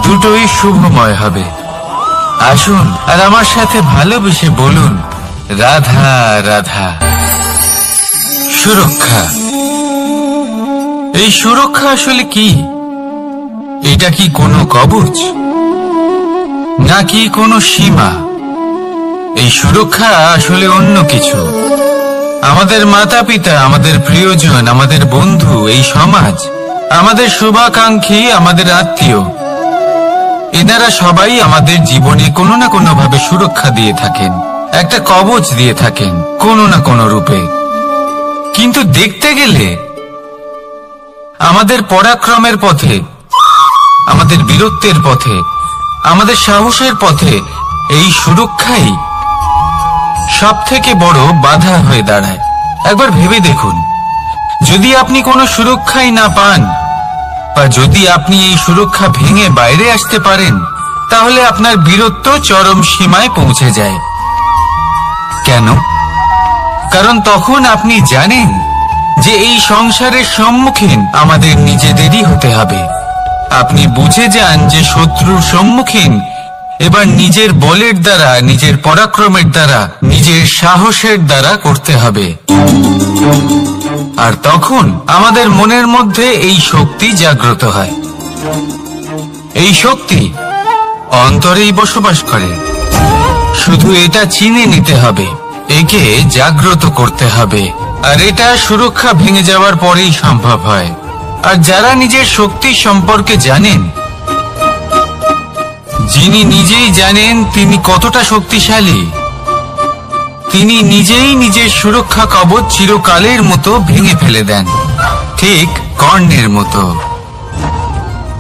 দুটোই শুভময় হবে। আসুন আর আমার সাথে ভালোবেসে বলুন, রাধা রাধা। সুরক্ষা। এই সুরক্ষা আসলে কি? এটা কি কোনো কবচ নাকি কোনো সীমা? এই সুরক্ষা আসলে অন্য কিছু। আমাদের মাতা পিতা, আমাদের প্রিয়জন, আমাদের বন্ধু, এই সমাজ, আমাদের শুভাকাঙ্ক্ষী, আমাদের আত্মীয়, এনারা সবাই আমাদের জীবনে কোনো না কোনো ভাবে সুরক্ষা দিয়ে থাকেন, একটা কবচ দিয়ে থাকেন কোনো না কোনো রূপে। কিন্তু দেখতে গেলে আমাদের পরাক্রমের পথে, আমাদের বীরত্বের পথে, আমাদের সাহসের পথে এই সুরক্ষাই সব থেকে বড় বাধা হয়ে দাঁড়ায়। একবার ভেবে দেখুন, যদি আপনি কোনো সুরক্ষাই না পান, বা যদি আপনি এই সুরক্ষা ভেঙে বাইরে আসতে পারেন, তাহলে আপনার বীরত্ব চরম সীমায় পৌঁছে যায়। কেন? কারণ তখন আপনি জানেন যে এই সংসারের সম্মুখীন আমাদের নিজেদেরই হতে হবে। আপনি বুঝে যান যে শত্রুর সম্মুখীন এবার নিজের বলের দ্বারা, নিজের পরাক্রমের দ্বারা, নিজের সাহসের দ্বারা করতে হবে। আর তখন আমাদের মনের মধ্যে এই শক্তি জাগ্রত হয়। এই শক্তি অন্তরেই বসবাস করে, শুধু এটা চিনে নিতে হবে, একে জাগ্রত করতে হবে। আর এটা সুরক্ষা ভেঙে যাওয়ার পরেই সম্ভব হয়। আর যারা নিজের শক্তি সম্পর্কে জানেন, যিনি নিজেই জানেন তিনি কতটা শক্তিশালী, তিনি নিজেই নিজের সুরক্ষা কবচ চিরকালের মতো ভেঙে ফেলে দেন, ঠিক কর্ণের মতো।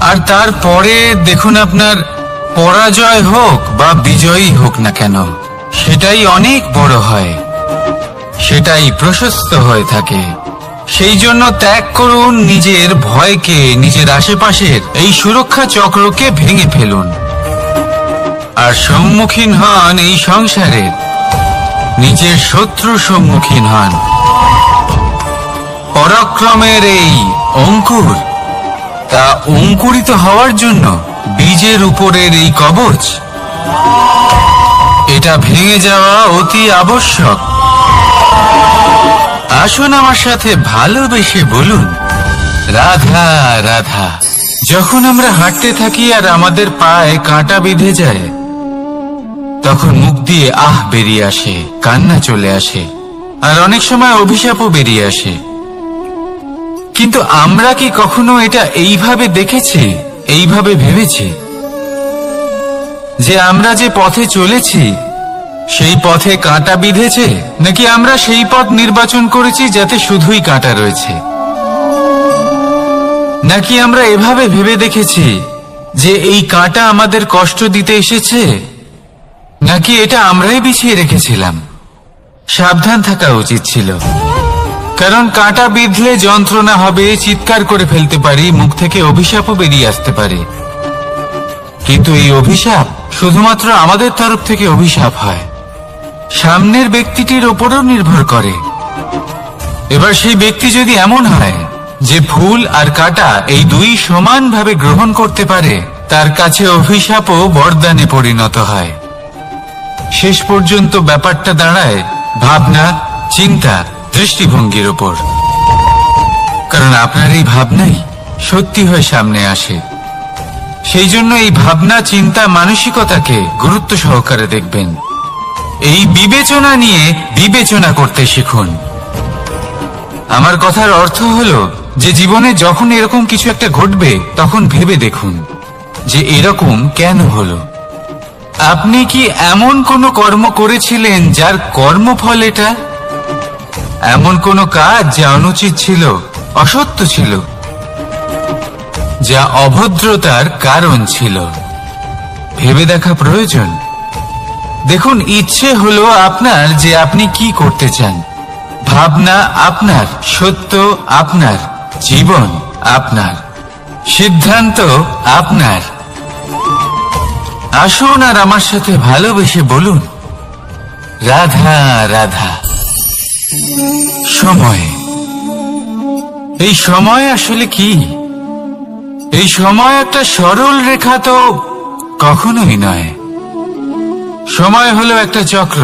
আর তারপরে দেখুন, আপনার পরাজয় হোক বা বিজয়ী হোক না কেন, সেটাই অনেক বড় হয়, সেটাই প্রশস্ত হয়ে থাকে। সেই জন্য ত্যাগ করুন নিজের ভয়কে, নিজের আশেপাশের এই সুরক্ষা চক্রকে ভেঙে ফেলুন, আর সম্মুখীন হন এই সংসারের নিজের শত্রু সম্মুখীন হন। পরাক্রমের এই অঙ্কুর, তা অঙ্কুরিত হওয়ার জন্য বীজের উপরের এই কবচ, এটা ভেঙে যাওয়া অতি আবশ্যক। আসুন আমার সাথে ভালোবেসে বলুন, রাধা রাধা। যখন আমরা হাঁটতে থাকি আর আমাদের পায়ে কাঁটা বিঁধে যায়, তখন মুখ দিয়ে আহ বেরিয়ে আসে, কান্না চলে আসে, আর অনেক সময় অভিশাপও বেরিয়ে আসে। কিন্তু আমরা কি কখনো এটা এইভাবে দেখেছি, এইভাবে ভেবেছি যে আমরা যে পথে চলেছি সেই পথে কাঁটা বিঁধেছে, নাকি আমরা সেই পথ নির্বাচন করেছি যাতে শুধুই কাঁটা রয়েছে? নাকি আমরা এভাবে ভেবে দেখেছি যে এই কাঁটা আমাদের কষ্ট দিতে এসেছে, নাকি এটা আমরাই বিছিয়ে রেখেছিলাম? সাবধান থাকা উচিত ছিল, কারণ কাঁটা বিঁধলে যন্ত্রণা হবে, চিৎকার করে ফেলতে পারি, মুখ থেকে অভিশাপও বেরিয়ে আসতে পারে। কিন্তু এই অভিশাপ শুধুমাত্র আমাদের তরফ থেকে অভিশাপ হয়, সামনের ব্যক্তিটির ওপরও নির্ভর করে। এবার সেই ব্যক্তি যদি এমন হয় যে ফুল আর কাঁটা এই দুই সমানভাবে গ্রহণ করতে পারে, তার কাছে অভিশাপও বরদানে পরিণত হয়। শেষ পর্যন্ত ব্যাপারটা দাঁড়ায় ভাবনা, চিন্তা, দৃষ্টিভঙ্গির ওপর। কারণ আপনার এই ভাবনাই সত্যি হয়ে সামনে আসে। সেই জন্য এই ভাবনা, চিন্তা, মানসিকতাকে গুরুত্ব সহকারে দেখবেন। এই বিবেচনা নিয়ে বিবেচনা করতে শিখুন। আমার কথার অর্থ হলো যে জীবনে যখন এরকম কিছু একটা ঘটবে, তখন ভেবে দেখুন যে এরকম কেন হলো। আপনি কি এমন কোনো কর্ম করেছিলেন যার কর্মফল এটা? এমন কোনো কাজ যা অনুচিত ছিল, অসত্য ছিল, যা অভদ্রতার কারণ ছিল? ভেবে দেখা প্রয়োজন। দেখুন, ইচ্ছে হলো আপনার যে আপনি কি করতে চান, ভাবনা আপনার, সত্য আপনার, জীবন আপনার, সিদ্ধান্ত আপনার। আসুন আর আমার সাথে ভালোবেসে বলুন, রাধা রাধা। সময়। এই সময় আসলে কি? এই সময় একটা সরল রেখা তো কখনোই নয়। সময় হলো একটা চক্র,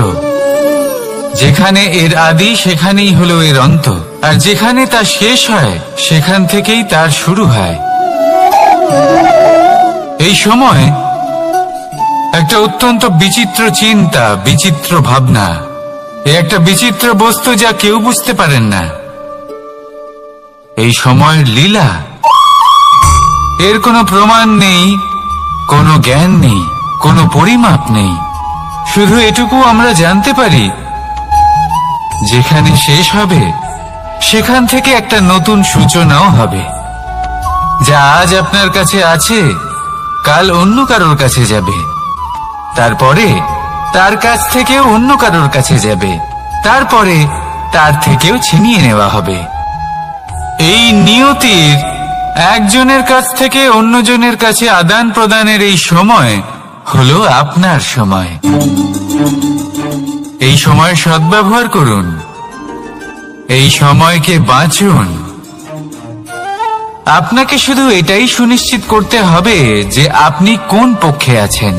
যেখানে এর আদি সেখানেই হলো এর অন্ত, আর যেখানে তা শেষ হয় সেখান থেকেই তার শুরু হয়। এই সময় একটা অত্যন্ত বিচিত্র চিন্তা, বিচিত্র ভাবনা, একটা বিচিত্র বস্তু যা কেউ বুঝতে পারেন না। এই সময়ের লীলা, এর কোনো প্রমাণ নেই, কোনো জ্ঞান নেই, কোনো পরিমাপ নেই। শুধু এটুকু আমরা জানতে পারি, যেখানে শেষ হবে সেখান থেকে একটা নতুন সূচনাও হবে। যা আজ আপনার কাছে আছে, কাল অন্য কারোর কাছে যাবে, তারপরে তার কাছ থেকেও অন্য কারোর কাছে যাবে, তারপরে তার থেকেও ছিনিয়ে নেওয়া হবে। এই নিয়তির একজনের কাছ থেকে অন্যজনের কাছে আদান প্রদানের এই সময় হলো আপনার সময়। এই সময় সদ্ব্যবহার করুন, এই সময়কে বাঁচুন। আপনাকে শুধু এটাই সুনিশ্চিত করতে হবে যে আপনি কোন পক্ষে আছেন।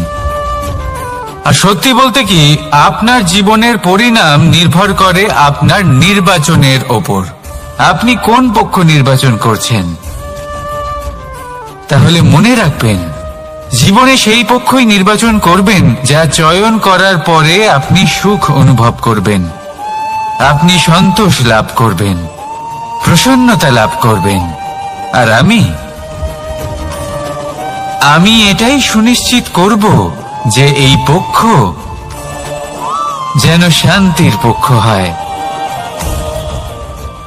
আর সত্যি বলতে কি, আপনার জীবনের পরিণাম নির্ভর করে আপনার নির্বাচনের ওপর। আপনি কোন পক্ষ নির্বাচন করছেন। তাহলে মনে রাখবেন, জীবনে সেই পক্ষই নির্বাচন করবেন যা চয়ন করার পরে আপনি সুখ অনুভব করবেন, আপনি সন্তোষ লাভ করবেন, প্রসন্নতা লাভ করবেন। আর আমি এটাই সুনিশ্চিত করব যে এই পক্ষ যেন শান্তির পক্ষ হয়,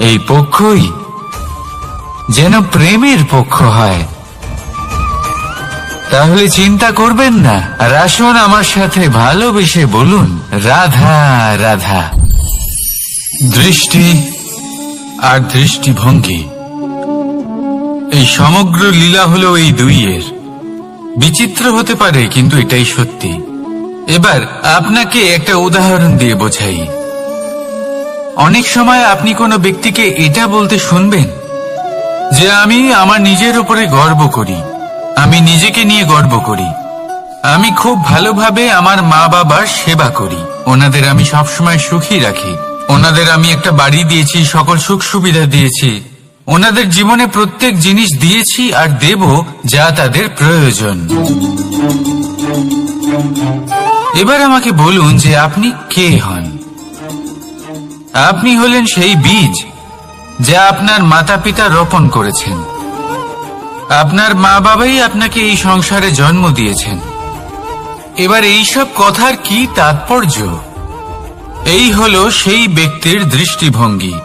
এই পক্ষই যেন প্রেমের পক্ষ হয়। তাহলে চিন্তা করবেন না, আর আসুন আমার সাথে ভালোবেসে বলুন, রাধা রাধা। দৃষ্টি আর দৃষ্টিভঙ্গি, এই সমগ্র লীলা হলো এই দুইয়ের। বিচিত্র হতে পারে, কিন্তু এটাই সত্যি। এবার আপনাকে একটা উদাহরণ দিয়ে বোঝাই। অনেক সময় আপনি কোনো ব্যক্তিকে এটা বলতে শুনবেন যে আমি আমার নিজের উপরে গর্ব করি, আমি নিজেকে নিয়ে গর্ব করি, আমি খুব ভালোভাবে আমার মা বাবার সেবা করি, ওনাদের আমি সবসময় সুখী রাখি, ওনাদের আমি একটা বাড়ি দিয়েছি, সকল সুখ সুবিধা দিয়েছি, ওনাদের জীবনে প্রত্যেক জিনিস দিয়েছি আর দেব যা তাদের প্রয়োজন। এবার আমাকে বলুন যে আপনি কে হন। আপনি হলেন সেই বীজ যা আপনার মাতা পিতা রোপণ করেছেন। আপনার মা বাবাই আপনাকে এই সংসারে জন্ম দিয়েছেন। এবার এইসব কথার কি তাৎপর্য? এই হলো সেই ব্যক্তির দৃষ্টিভঙ্গি।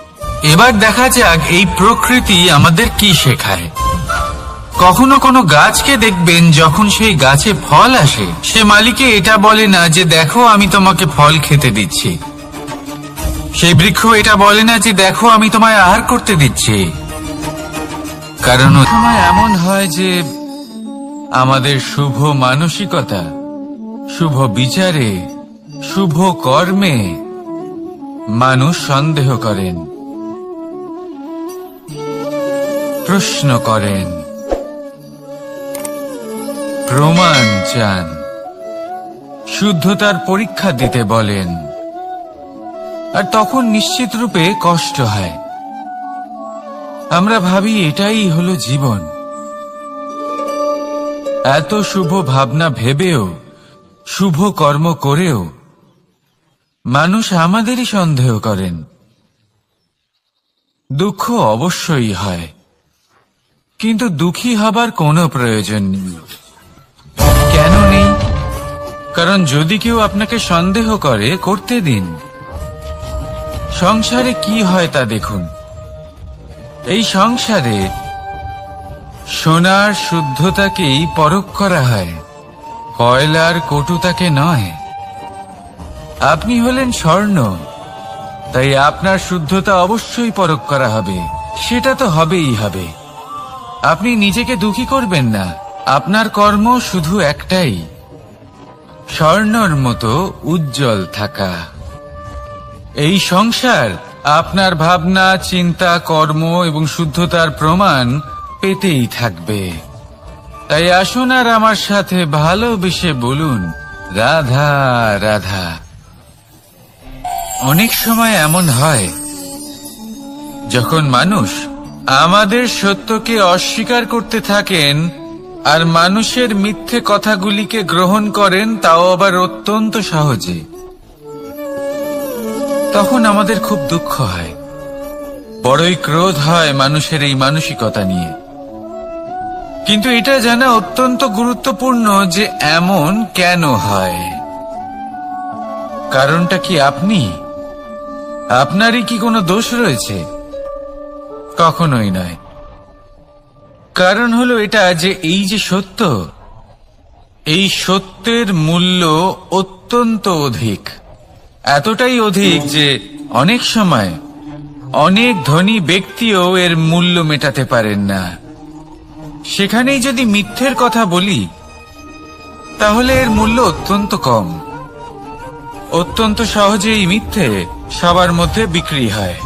এবার দেখা যাক এই প্রকৃতি আমাদের কি শেখায়। কখনো কোনো গাছকে দেখবেন, যখন সেই গাছে ফল আসে, সে মালিকে এটা বলে না যে দেখো আমি তোমাকে ফল খেতে দিচ্ছি। সেই বৃক্ষ এটা বলে না যে দেখো আমি তোমায় আহার করতে দিচ্ছি। কারণ সময় এমন হয় যে আমাদের শুভ মানসিকতা, শুভ বিচারে, শুভ কর্মে মানুষ সন্দেহ করেন, প্রশ্ন করেন, প্রমাণ চান, শুদ্ধতার পরীক্ষা দিতে বলেন। আর তখন নিশ্চিত রূপে কষ্ট হয়। আমরা ভাবি এটাই হলো জীবন। এত শুভ ভাবনা ভেবেও, শুভ কর্ম করেও মানুষ আমাদেরই সন্দেহ করেন। দুঃখ অবশ্যই হয়, কিন্তু দুঃখী হবার কোনো প্রয়োজন নেই। কেন নেই? কারণ যদি কেউ আপনাকে সন্দেহ করে, করতে দিন। সংসারে কি হয় তা দেখুন। এই সংসারে সোনার শুদ্ধতাকেই পরখ করা হয়, কয়লার কটুতাকে নয়। আপনি হলেন স্বর্ণ, তাই আপনার শুদ্ধতা অবশ্যই পরখ করা হবে। সেটা তো হবেই হবে। আপনি নিজেকে দুঃখী করবেন না। আপনার কর্ম শুধু একটাই, স্বর্ণর মতো উজ্জ্বল থাকা। এই সংসার আপনার ভাবনা, চিন্তা, কর্ম এবং শুদ্ধতার প্রমাণ পেতেই থাকবে। তাই আসুন আর আমার সাথে ভালোবেসে বলুন, রাধা রাধা। অনেক সময় এমন হয় যখন মানুষ আমাদের সত্যকে অস্বীকার করতে থাকেন আর মানুষের মিথ্যে কথাগুলিকে গ্রহণ করেন, তাও আবার অত্যন্ত সহজে। তখন আমাদের খুব দুঃখ হয়, বড়ই ক্রোধ হয় মানুষের এই মানসিকতা নিয়ে। কিন্তু এটা জানা অত্যন্ত গুরুত্বপূর্ণ যে এমন কেন হয়। কারণটা কি আপনি? আপনারই কি কোনো দোষ রয়েছে? কখনোই নয়। কারণ হলো এটা যে এই যে সত্য, এই সত্যের মূল্য অত্যন্ত অধিক। এতটাই অধিক যে অনেক সময় অনেক ধনী ব্যক্তিও এর মূল্য মেটাতে পারেন না। সেখানেই যদি মিথ্যের কথা বলি, তাহলে এর মূল্য অত্যন্ত কম। অত্যন্ত সহজেই মিথ্যে সবার মধ্যে বিক্রি হয়।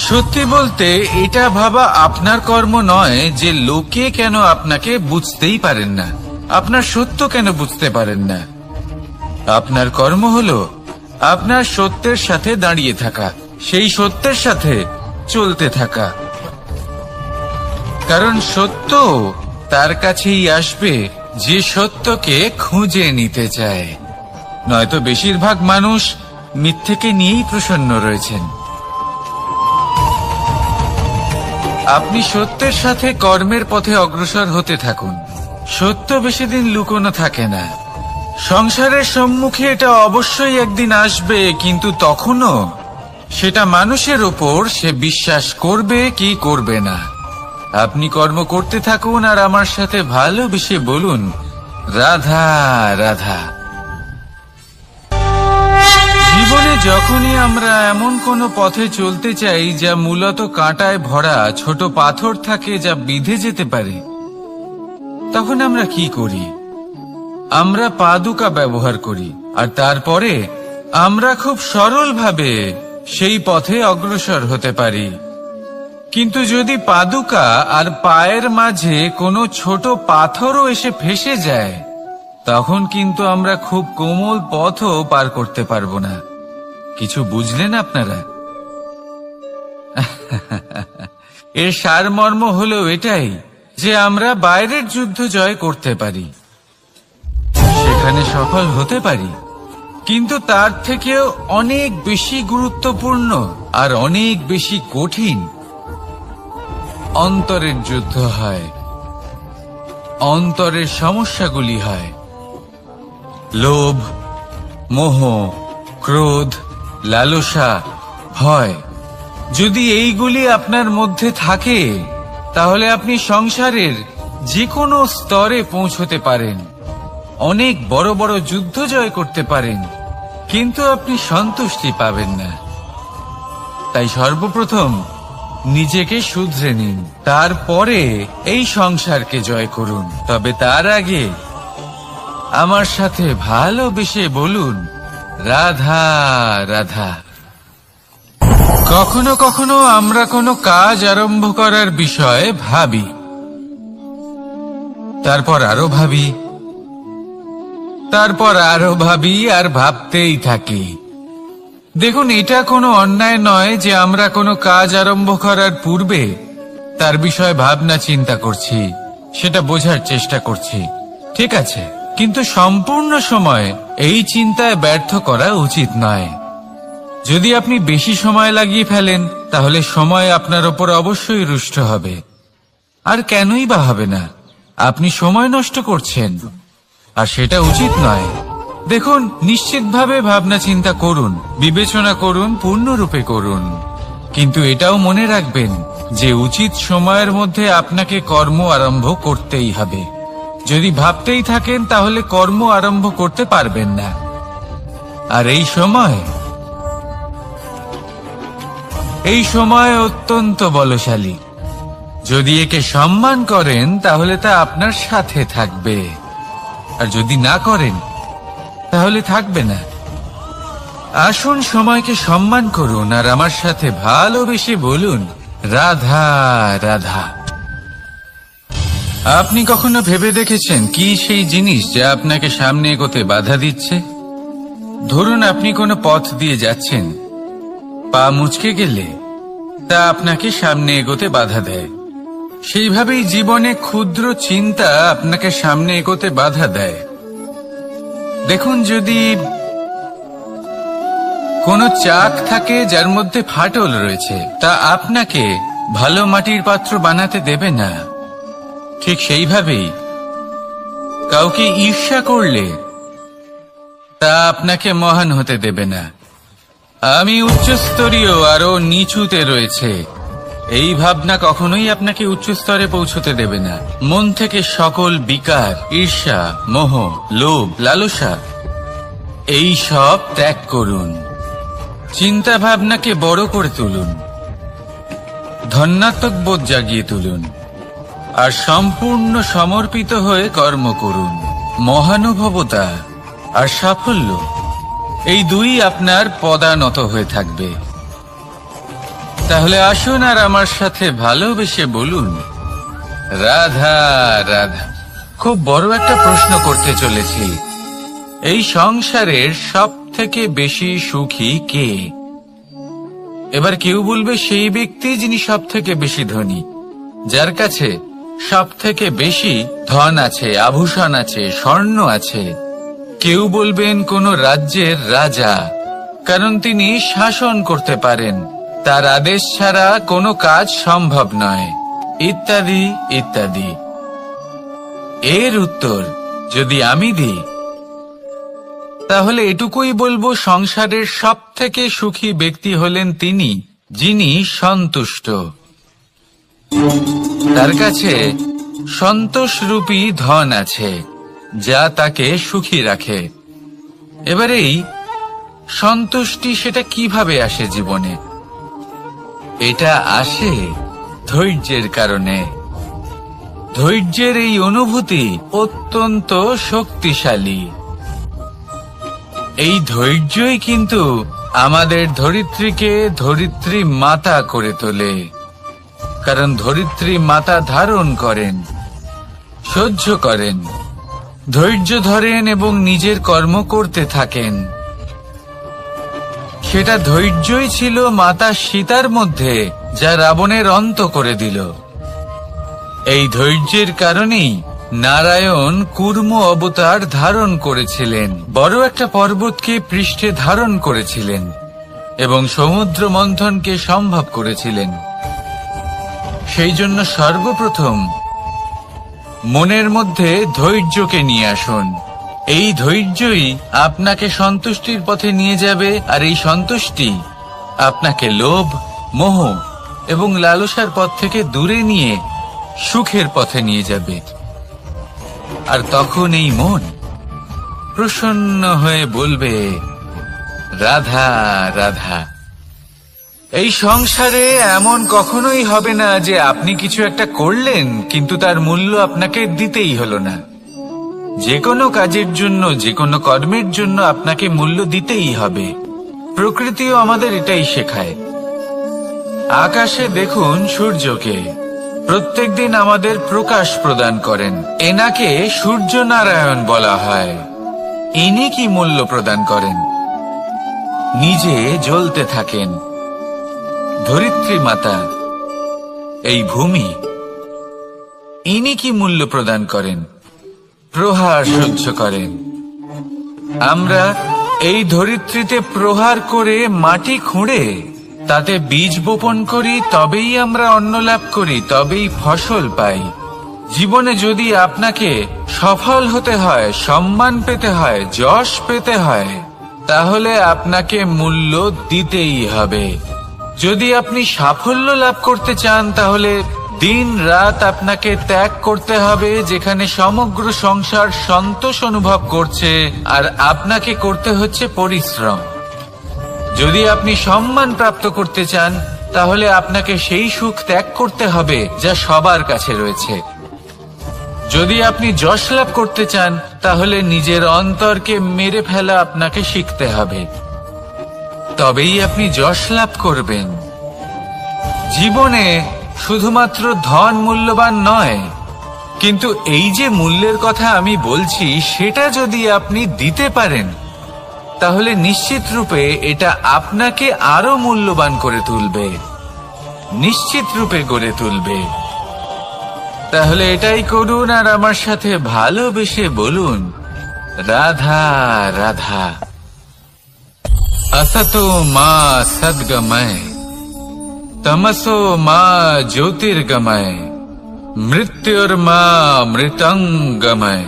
সত্যি বলতে এটা ভাবা আপনার কর্ম নয় যে লোকে কেন আপনাকে বুঝতেই পারেন না, আপনার সত্য কেন বুঝতে পারেন না। আপনার কর্ম হলো আপনার সত্যের সাথে দাঁড়িয়ে থাকা, সেই সত্যের সাথে চলতে থাকা। কারণ সত্য তার কাছেই আসবে যে সত্যকে খুঁজে নিতে চায়। নয়তো বেশিরভাগ মানুষ মিথ্যেকে নিয়েই প্রসন্ন রয়েছেন। আপনি সত্যের সাথে কর্মের পথে অগ্রসর হতে থাকুন। সত্য বেশি দিন লুকোনো থাকে না। সংসারের সম্মুখে এটা অবশ্যই একদিন আসবে, কিন্তু তখনও সেটা মানুষের ওপর সে বিশ্বাস করবে কি করবে না। আপনি কর্ম করতে থাকুন আর আমার সাথে ভালোবেসে বলুন, রাধা রাধা। জীবনে যখনই আমরা এমন কোনো পথে চলতে চাই যা মূলত কাঁটায় ভরা ছোট পাথর থাকে, যা বিঁধে যেতে পারে, তখন আমরা কি করি? আমরা পাদুকা ব্যবহার করি আর তারপরে আমরা খুব সরলভাবে সেই পথে অগ্রসর হতে পারি। কিন্তু যদি পাদুকা আর পায়ের মাঝে কোনো ছোট পাথরও এসে ফেঁসে যায়, তখন কিন্তু আমরা খুব কোমল পথও পার করতে পারবো না। কিছু বুঝলেন আপনারা? এর সারমর্ম হলো এটাই যে আমরা বাইরের যুদ্ধ জয় করতে পারি, সেখানে সফল হতে পারি, কিন্তু তার থেকেও অনেক বেশি গুরুত্বপূর্ণ আর অনেক বেশি কঠিন অন্তরের যুদ্ধ হয়। অন্তরের সমস্যাগুলি হয় লোভ, মোহ, ক্রোধ, লালসা, ভয়। যদি এইগুলি আপনার মধ্যে থাকে, তাহলে আপনি সংসারের যে কোনো স্তরে পৌঁছতে পারেন, অনেক বড় বড় যুদ্ধ জয় করতে পারেন, কিন্তু আপনি সন্তুষ্টি পাবেন না। তাই সর্বপ্রথম নিজেকে শুধরে নিন, তারপরে এই সংসারকে জয় করুন। তবে তার আগে আমার সাথে ভালোবেসে বলুন, রাধা রাধা। কখনো কখনো আমরা কোনো কাজ আরম্ভ করার বিষয়ে ভাবি, তারপর আরো ভাবি, তারপর আরো ভাবি, আর ভাবতেই থাকি। দেখুন, এটা কোনো অন্যায় নয় যে আমরা কোনো কাজ আরম্ভ করার পূর্বে তার বিষয়ে ভাবনা চিন্তা করছি, সেটা বোঝার চেষ্টা করছি, ঠিক আছে, কিন্তু সম্পূর্ণ সময় এই চিন্তায় ব্যর্থ করা উচিত নয়। যদি আপনি বেশি সময় লাগিয়ে ফেলেন, তাহলে সময় আপনার ওপর অবশ্যই রুষ্ট হবে। আর কেনই বা হবে না? আপনি সময় নষ্ট করছেন, আর সেটা উচিত নয়। দেখুন, নিশ্চিতভাবে ভাবনা চিন্তা করুন, বিবেচনা করুন, পূর্ণরূপে করুন, কিন্তু এটাও মনে রাখবেন যে উচিত সময়ের মধ্যে আপনাকে কর্ম আরম্ভ করতেই হবে। যদি ভাবতেই থাকেন, তাহলে কর্ম আরম্ভ করতে পারবেন না। আর এই সময় অত্যন্ত বলশালী। যদি একে সম্মান করেন, তাহলে তা আপনার সাথে থাকবে, আর যদি না করেন, তাহলে থাকবে না। আসুন সময়কে সম্মান করুন, আর আমার সাথে ভালোবেসে বলুন, রাধা রাধা। আপনি কখনো ভেবে দেখেছেন কি সেই জিনিস যা আপনাকে সামনে এগোতে বাধা দিচ্ছে? ধরুন, আপনি কোনো পথ দিয়ে যাচ্ছেন, পা মুচকে গেলে তা আপনাকে সামনে এগোতে বাধা দেয়। সেইভাবেই জীবনে ক্ষুদ্র চিন্তা আপনাকে সামনে এগোতে বাধা দেয়। দেখুন, যদি কোনো চাক থাকে যার মধ্যে ফাটল রয়েছে, তা আপনাকে ভালো মাটির পাত্র বানাতে দেবে না। ঠিক সেইভাবেই কাউকে ঈর্ষা করলে তা আপনাকে মহান হতে দেবে না। আমি উচ্চস্তরীয়, আরো নিচুতে রয়েছে, এই ভাবনা কখনোই আপনাকে উচ্চ স্তরে পৌঁছতে দেবে না। মন থেকে সকল বিকার, ঈর্ষা, মোহ, লোভ, লালসা এই সব ত্যাগ করুন। চিন্তা ভাবনাকে বড় করে তুলুন, ধন্যাত্মক বোধ জাগিয়ে তুলুন, আর সম্পূর্ণ সমর্পিত হয়ে কর্ম করুন। মহানুভবতা আর সাফল্য এই দুই আপনার পদানত হয়ে থাকবে। তাহলে আসুন আর আমার সাথে ভালোবেসে বলুন, রাধা রাধা। খুব বড় একটা প্রশ্ন করতে চলেছি, এই সংসারের সব থেকে বেশি সুখী কে? এবার কেউ বলবে সেই ব্যক্তি যিনি সব থেকে বেশি ধনী, যার কাছে সব থেকে বেশি ধন আছে, আভূষণ আছে, স্বর্ণ আছে। কেউ বলবেন কোন রাজ্যের রাজা, কারণ তিনি শাসন করতে পারেন, তার আদেশ ছাড়া কোনো কাজ সম্ভব নয়, ইত্যাদি ইত্যাদি। এর উত্তর যদি আমি দিই, তাহলে এটুকুই বলবো, সংসারের সব থেকে সুখী ব্যক্তি হলেন তিনি যিনি সন্তুষ্ট। তার কাছে সন্তোষরূপী ধন আছে, যা তাকে সুখী রাখে। এবার এই সন্তুষ্টি, সেটা কিভাবে আসে জীবনে? এটা আসে ধৈর্যের কারণে। ধৈর্যের এই অনুভূতি অত্যন্ত শক্তিশালী। এই ধৈর্যই কিন্তু আমাদের ধরিত্রীকে ধরিত্রী মাতা করে তোলে, কারণ ধরিত্রী মাতা ধারণ করেন, সহ্য করেন, ধৈর্য ধরেন এবং নিজের কর্ম করতে থাকেন। সেটা ধৈর্যই ছিল মাতা সীতার মধ্যে, যা রাবণের অন্ত করে দিল। এই ধৈর্যের কারণেই নারায়ণ কুর্ম অবতার ধারণ করেছিলেন, বড় একটা পর্বতকে পৃষ্ঠে ধারণ করেছিলেন এবং সমুদ্র মন্থনকে সম্ভব করেছিলেন। সেই জন্য সর্বপ্রথম মনের মধ্যে ধৈর্যকে নিয়ে আসুন। এই ধৈর্যই আপনাকে সন্তুষ্টির পথে নিয়ে যাবে, আর এই সন্তুষ্টি আপনাকে লোভ, মোহ এবং লালসার পথ থেকে দূরে নিয়ে সুখের পথে নিয়ে যাবে। আর তখন এই মন প্রসন্ন হয়ে বলবে, রাধা রাধা। এই সংসারে এমন কখনোই হবে না যে আপনি কিছু একটা করলেন কিন্তু তার মূল্য আপনাকে দিতেই হলো না। যে কোনো কাজের জন্য, যে কোনো কর্মের জন্য আপনাকে মূল্য দিতেই হবে। প্রকৃতিও আমাদের এটাই শেখায়। আকাশে দেখুন সূর্যকে, প্রত্যেকদিন আমাদের প্রকাশ প্রদান করেন। এনাকে সূর্য নারায়ণ বলা হয়। ইনি কি মূল্য প্রদান করেন? নিজে জ্বলতে থাকেন। ধরিত্রী মাতা, এই ভূমি, ইনি কি মূল্য প্রদান করেন? প্রহার সহ্য করেন। আমরা এই ধরিত্রীতে প্রহার করে মাটি খুঁড়ে তাতে বীজ বপন করি, তবেই আমরা অন্ন লাভ করি, তবেই ফসল পাই। জীবনে যদি আপনাকে সফল হতে হয়, সম্মান পেতে হয়, যশ পেতে হয়, তাহলে আপনাকে মূল্য দিতেই হবে। যদি আপনি সাফল্য লাভ করতে চান, তাহলে দিন রাত আপনাকে ত্যাগ করতে হবে, যেখানে সমগ্র সংসার সন্তোষ অনুভব করছে আর আপনাকে করতে হচ্ছে পরিশ্রম। যদি আপনি সম্মান প্রাপ্ত করতে চান, তাহলে আপনাকে সেই সুখ ত্যাগ করতে হবে যা সবার কাছে রয়েছে। যদি আপনি যশ লাভ করতে চান, তাহলে নিজের অন্তরকে মেরে ফেলা আপনাকে শিখতে হবে, তবেই আপনি যশ লাভ করবেন। জীবনে শুধুমাত্র ধন মূল্যবান নয়, কিন্তু এই যে মূল্যের কথা আমি বলছি, সেটা যদি আপনি দিতে পারেন, তাহলে নিশ্চিত রূপে এটা আপনাকে আরো মূল্যবান করে তুলবে, নিশ্চিত রূপে গড়ে তুলবে। তাহলে এটাই করুন আর আমার সাথে ভালোবেসে বলুন, রাধা রাধা। असतो मा सद्गमय, तमसो मा ज्योतिर्गमय, মৃত্যুর্মা মৃতঙ্গময়।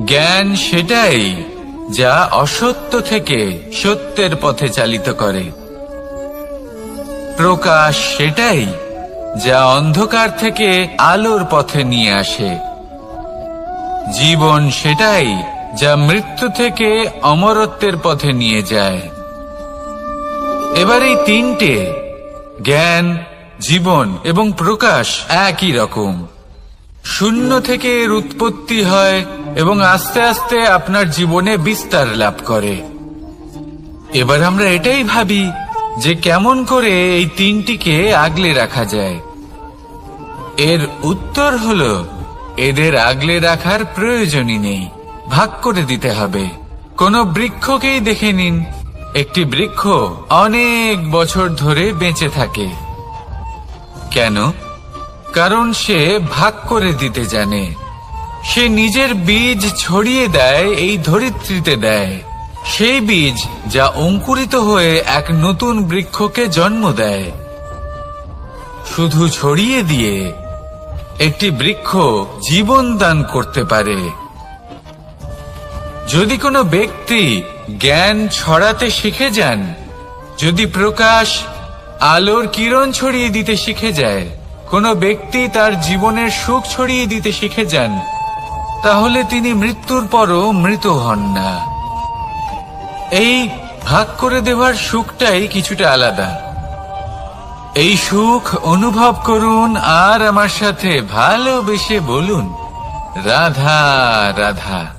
জ্ঞান সেটাই যা অসত্য থেকে সত্যের পথে চালিত করে। প্রকাশ সেটাই যা অন্ধকার থেকে আলোর পথে নিয়ে আসে। জীবন সেটাই যা মৃত্যু থেকে অমরত্বের পথে নিয়ে যায়। এবার এই তিনটে, জ্ঞান, জীবন এবং প্রকাশ, একই রকম। শূন্য থেকে এর উৎপত্তি হয় এবং আস্তে আস্তে আপনার জীবনে বিস্তার লাভ করে। এবার আমরা এটাই ভাবি যে কেমন করে এই তিনটিকে আগলে রাখা যায়। এর উত্তর হলো, এদের আগলে রাখার প্রয়োজনই নেই, ভাগ করে দিতে হবে। কোনো বৃক্ষকেই দেখে নিন, একটি বৃক্ষ অনেক বছর ধরে বেঁচে থাকে। কেন? কারণ সে ভাগ করে দিতে জানে। সে নিজের বীজ ছড়িয়ে দেয়, এই ধরিত্রীতে দেয়। সেই বীজ যা অঙ্কুরিত হয়ে এক নতুন বৃক্ষকে জন্ম দেয়। শুধু ছড়িয়ে দিয়ে একটি বৃক্ষ জীবন দান করতে পারে। যদি কোনো ব্যক্তি জ্ঞান ছড়াতে শিখে যান, যদি প্রকাশ, আলোর কিরণ ছড়িয়ে দিতে শিখে যায়, কোনো ব্যক্তি তার জীবনের সুখ ছড়িয়ে দিতে শিখে যান, তাহলে তিনি মৃত্যুর পরও মৃত হন না। এই ভাগ করে দেওয়ার সুখটাই কিছুটা আলাদা। এই সুখ অনুভব করুন আর আমার সাথে ভালোবেসে বলুন, রাধা রাধা।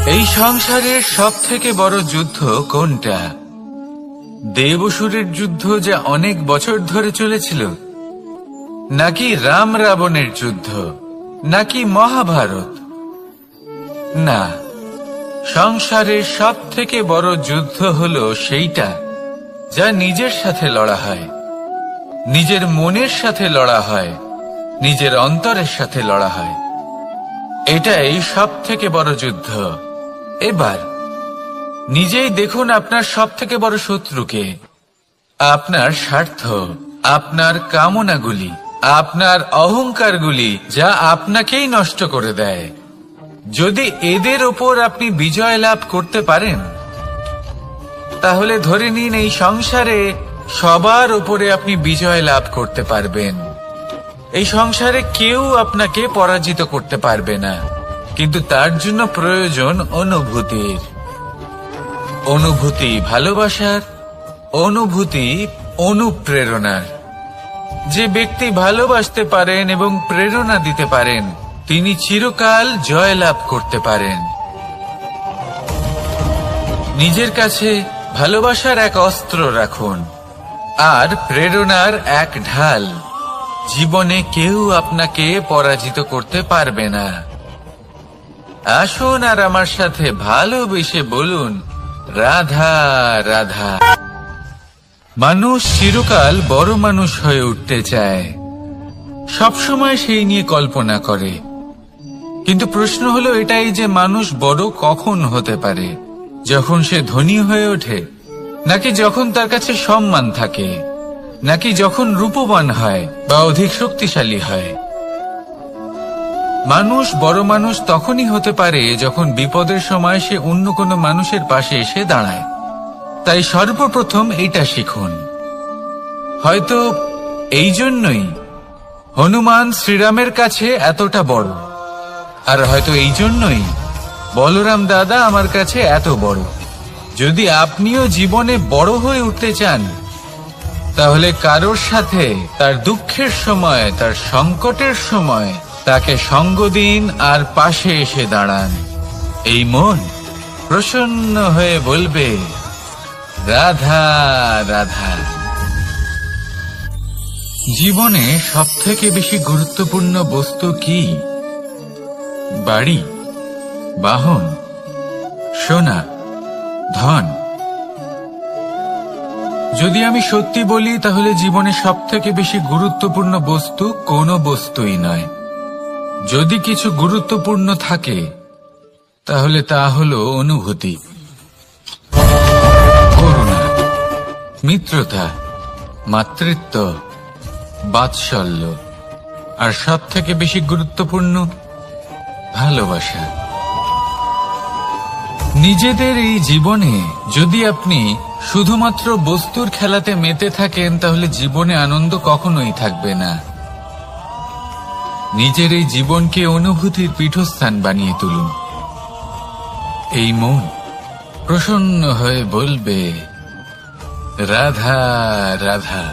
এই সংসারের সব থেকে বড় যুদ্ধ কোনটা? দেব-অসুরের যুদ্ধ যা অনেক বছর ধরে চলেছিল, নাকি রাম রাবণের যুদ্ধ, নাকি মহাভারত? না, সংসারের সব থেকে বড় যুদ্ধ হলো সেইটা যা নিজের সাথে লড়া হয়, নিজের মনের সাথে লড়া হয়, নিজের অন্তরের সাথে লড়া হয়। এটাই সব থেকে বড় যুদ্ধ। এবার নিজেই দেখুন আপনার সব থেকে বড় শত্রুকে। আপনার স্বার্থ, আপনার কামনাগুলি, আপনার অহংকারগুলি, যা আপনাকেই নষ্ট করে দেয়। যদি এদের ওপর আপনি বিজয় লাভ করতে পারেন, তাহলে ধরে নিন এই সংসারে সবার উপরে আপনি বিজয় লাভ করতে পারবেন। এই সংসারে কেউ আপনাকে পরাজিত করতে পারবে না, কিন্তু তার জন্য প্রয়োজন অনুভূতির। অনুভূতি ভালোবাসার, অনুভূতি অনুপ্রেরণার। যে ব্যক্তি ভালোবাসতে পারেন এবং প্রেরণা দিতে পারেন, তিনি চিরকাল জয়লাভ করতে পারেন। নিজের কাছে ভালোবাসার এক অস্ত্র রাখুন আর প্রেরণার এক ঢাল। জীবনে কেউ আপনাকে পরাজিত করতে পারবে না। আসুন আর আমার সাথে ভালোবেসে বলুন, রাধা রাধা। মানুষ চিরকাল বড় মানুষ হয়ে উঠতে চায়, সবসময় সেই নিয়ে কল্পনা করে। কিন্তু প্রশ্ন হলো এটাই যে মানুষ বড় কখন হতে পারে? যখন সে ধনী হয়ে ওঠে, নাকি যখন তার কাছে সম্মান থাকে, নাকি যখন রূপবান হয় বা অধিক শক্তিশালী হয়? মানুষ বড় মানুষ তখনই হতে পারে যখন বিপদের সময় সে অন্য কোনো মানুষের পাশে এসে দাঁড়ায়। তাই সর্বপ্রথম এইটা শিখুন। হয়তো এই জন্যই হনুমান শ্রীরামের কাছে এতটা বড়, আর হয়তো এই জন্যই বলরাম দাদা আমার কাছে এত বড়। যদি আপনিও জীবনে বড় হয়ে উঠতে চান, তাহলে কারোর সাথে তার দুঃখের সময়, তার সংকটের সময় তাকে সঙ্গ দিন আর পাশে এসে দাঁড়ান। এই মন প্রসন্ন হয়ে বলবে, রাধা রাধা। জীবনে সবথেকে বেশি গুরুত্বপূর্ণ বস্তু কি? বাড়ি, বাহন, সোনা, ধন। যদি আমি সত্যি বলি, তাহলে জীবনে সবথেকে বেশি গুরুত্বপূর্ণ বস্তু কোনো বস্তুই নয়। যদি কিছু গুরুত্বপূর্ণ থাকে, তাহলে তা হলো অনুভূতি, করুণা, মিত্রতা, মাতৃত্ব, বাৎসল্য, আর সবথেকে বেশি গুরুত্বপূর্ণ ভালোবাসা। নিজেদের এই জীবনে যদি আপনি শুধুমাত্র বস্তুর খেলাতে মেতে থাকেন, তাহলে জীবনে আনন্দ কখনোই থাকবে না। নিজের এই জীবনকে অনুভূতির পীঠস্থান বানিয়ে তুলুন। এই মন প্রসন্ন হয়ে বলবে, রাধা রাধা।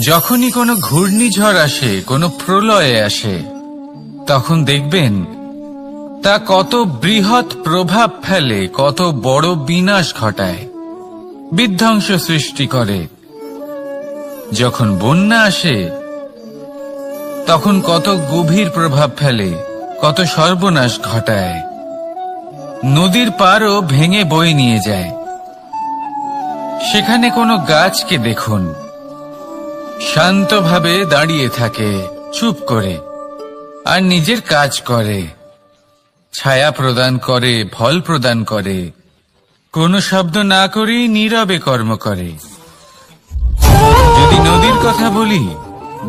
যখনই কোনো ঘূর্ণিঝড় আসে, কোনো প্রলয়ে আসে, তখন দেখবেন তা কত বৃহৎ প্রভাব ফেলে, কত বড় বিনাশ ঘটায়, বিধ্বংস সৃষ্টি করে। যখন বন্যা আসে, তখন কত গভীর প্রভাব ফেলে, কত সর্বনাশ ঘটায়। নদীর পাড়ও ভেঙে বয়ে নিয়ে যায়। সেখানে কোনো গাছকে দেখুন, শান্তভাবে দাঁড়িয়ে থাকে, চুপ করে, আর নিজের কাজ করে, ছায়া প্রদান করে, ফল প্রদান করে, কোনো শব্দ না করেই নীরবে কর্ম করে। যদি নদীর কথা বলি,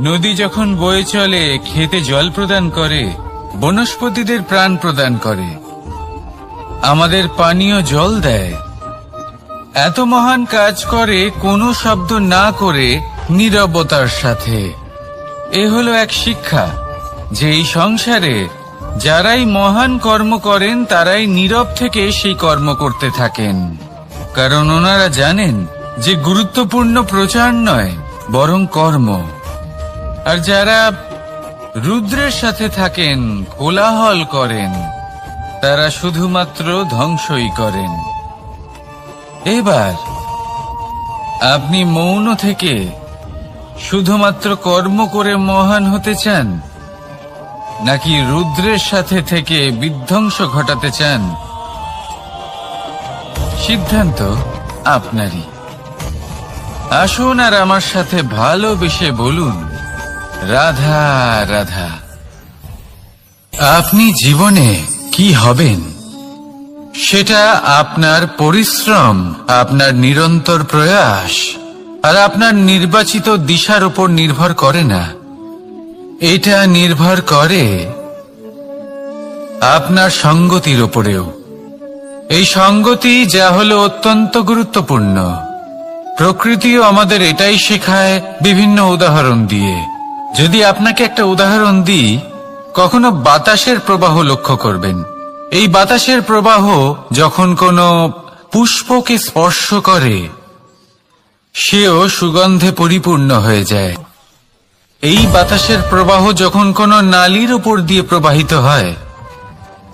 নদী যখন বয়ে চলে, খেতে জল প্রদান করে, বনস্পতিদের প্রাণ প্রদান করে, আমাদের পানীয় জল দেয়। এত মহান কাজ করে কোনো শব্দ না করে, নীরবতার সাথে। এ হলো এক শিক্ষা যে এই সংসারে যারাই মহান কর্ম করেন, তারাই নীরব থেকে সেই কর্ম করতে থাকেন। কারণ ওনারা জানেন যে গুরুত্বপূর্ণ প্রচার নয়, বরং কর্ম। আর যারা রুদ্রের সাথে থাকেন, কোলাহল করেন, তারা শুধুমাত্র ধ্বংসই করেন। এবার আপনি মৌন থেকে শুধুমাত্র কর্ম করে মহান হতে চান, নাকি রুদ্রের সাথে থেকে বিধ্বংস ঘটাতে চান? সিদ্ধান্ত আপনারই। আসুন আর আমার সাথে ভালোবেসে বলুন, রাধা রাধা। আপনি জীবনে কি হবেন, সেটা আপনার পরিশ্রম, আপনার নিরন্তর প্রয়াস আর আপনার নির্বাচিত দিশার উপর নির্ভর করে না। এটা নির্ভর করে আপনার সঙ্গতির উপরেও। এই সঙ্গতি যা হলো অত্যন্ত গুরুত্বপূর্ণ। প্রকৃতিও আমাদের এটাই শেখায় বিভিন্ন উদাহরণ দিয়ে। যদি আপনাকে একটা উদাহরণ দিই, কখনো বাতাসের প্রবাহ লক্ষ্য করবেন। এই বাতাসের প্রবাহ যখন কোনো পুষ্পকে স্পর্শ করে, সেও সুগন্ধে পরিপূর্ণ হয়ে যায়। এই বাতাসের প্রবাহ যখন কোনো নালীর উপর দিয়ে প্রবাহিত হয়,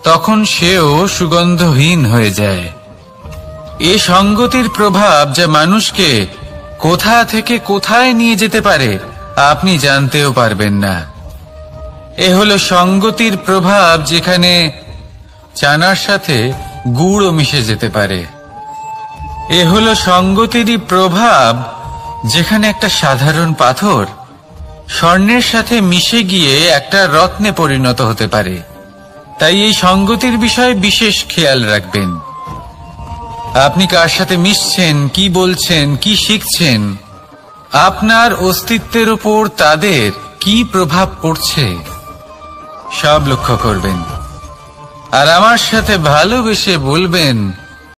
তখন সেও সুগন্ধহীন হয়ে যায়। এ সঙ্গতির প্রভাব যা মানুষকে কোথা থেকে কোথায় নিয়ে যেতে পারে আপনি জানতেও পারবেন না। এ হলো সঙ্গতির প্রভাব, যেখানে চানার সাথে গুড়ও মিশে যেতে পারে। এ হলো সঙ্গতিরই প্রভাব, যেখানে একটা সাধারণ পাথর স্বর্ণের সাথে মিশে গিয়ে একটা রত্নে পরিণত হতে পারে। তাই এই সঙ্গতির বিষয়ে বিশেষ খেয়াল রাখবেন। আপনি কার সাথে মিশছেন, কি বলছেন, কি শিখছেন, আপনার অস্তিত্বের উপর তাদের কি প্রভাব পড়ছে, সব লক্ষ্য করবেন। আর আমার সাথে ভালোবেসে বলবেন,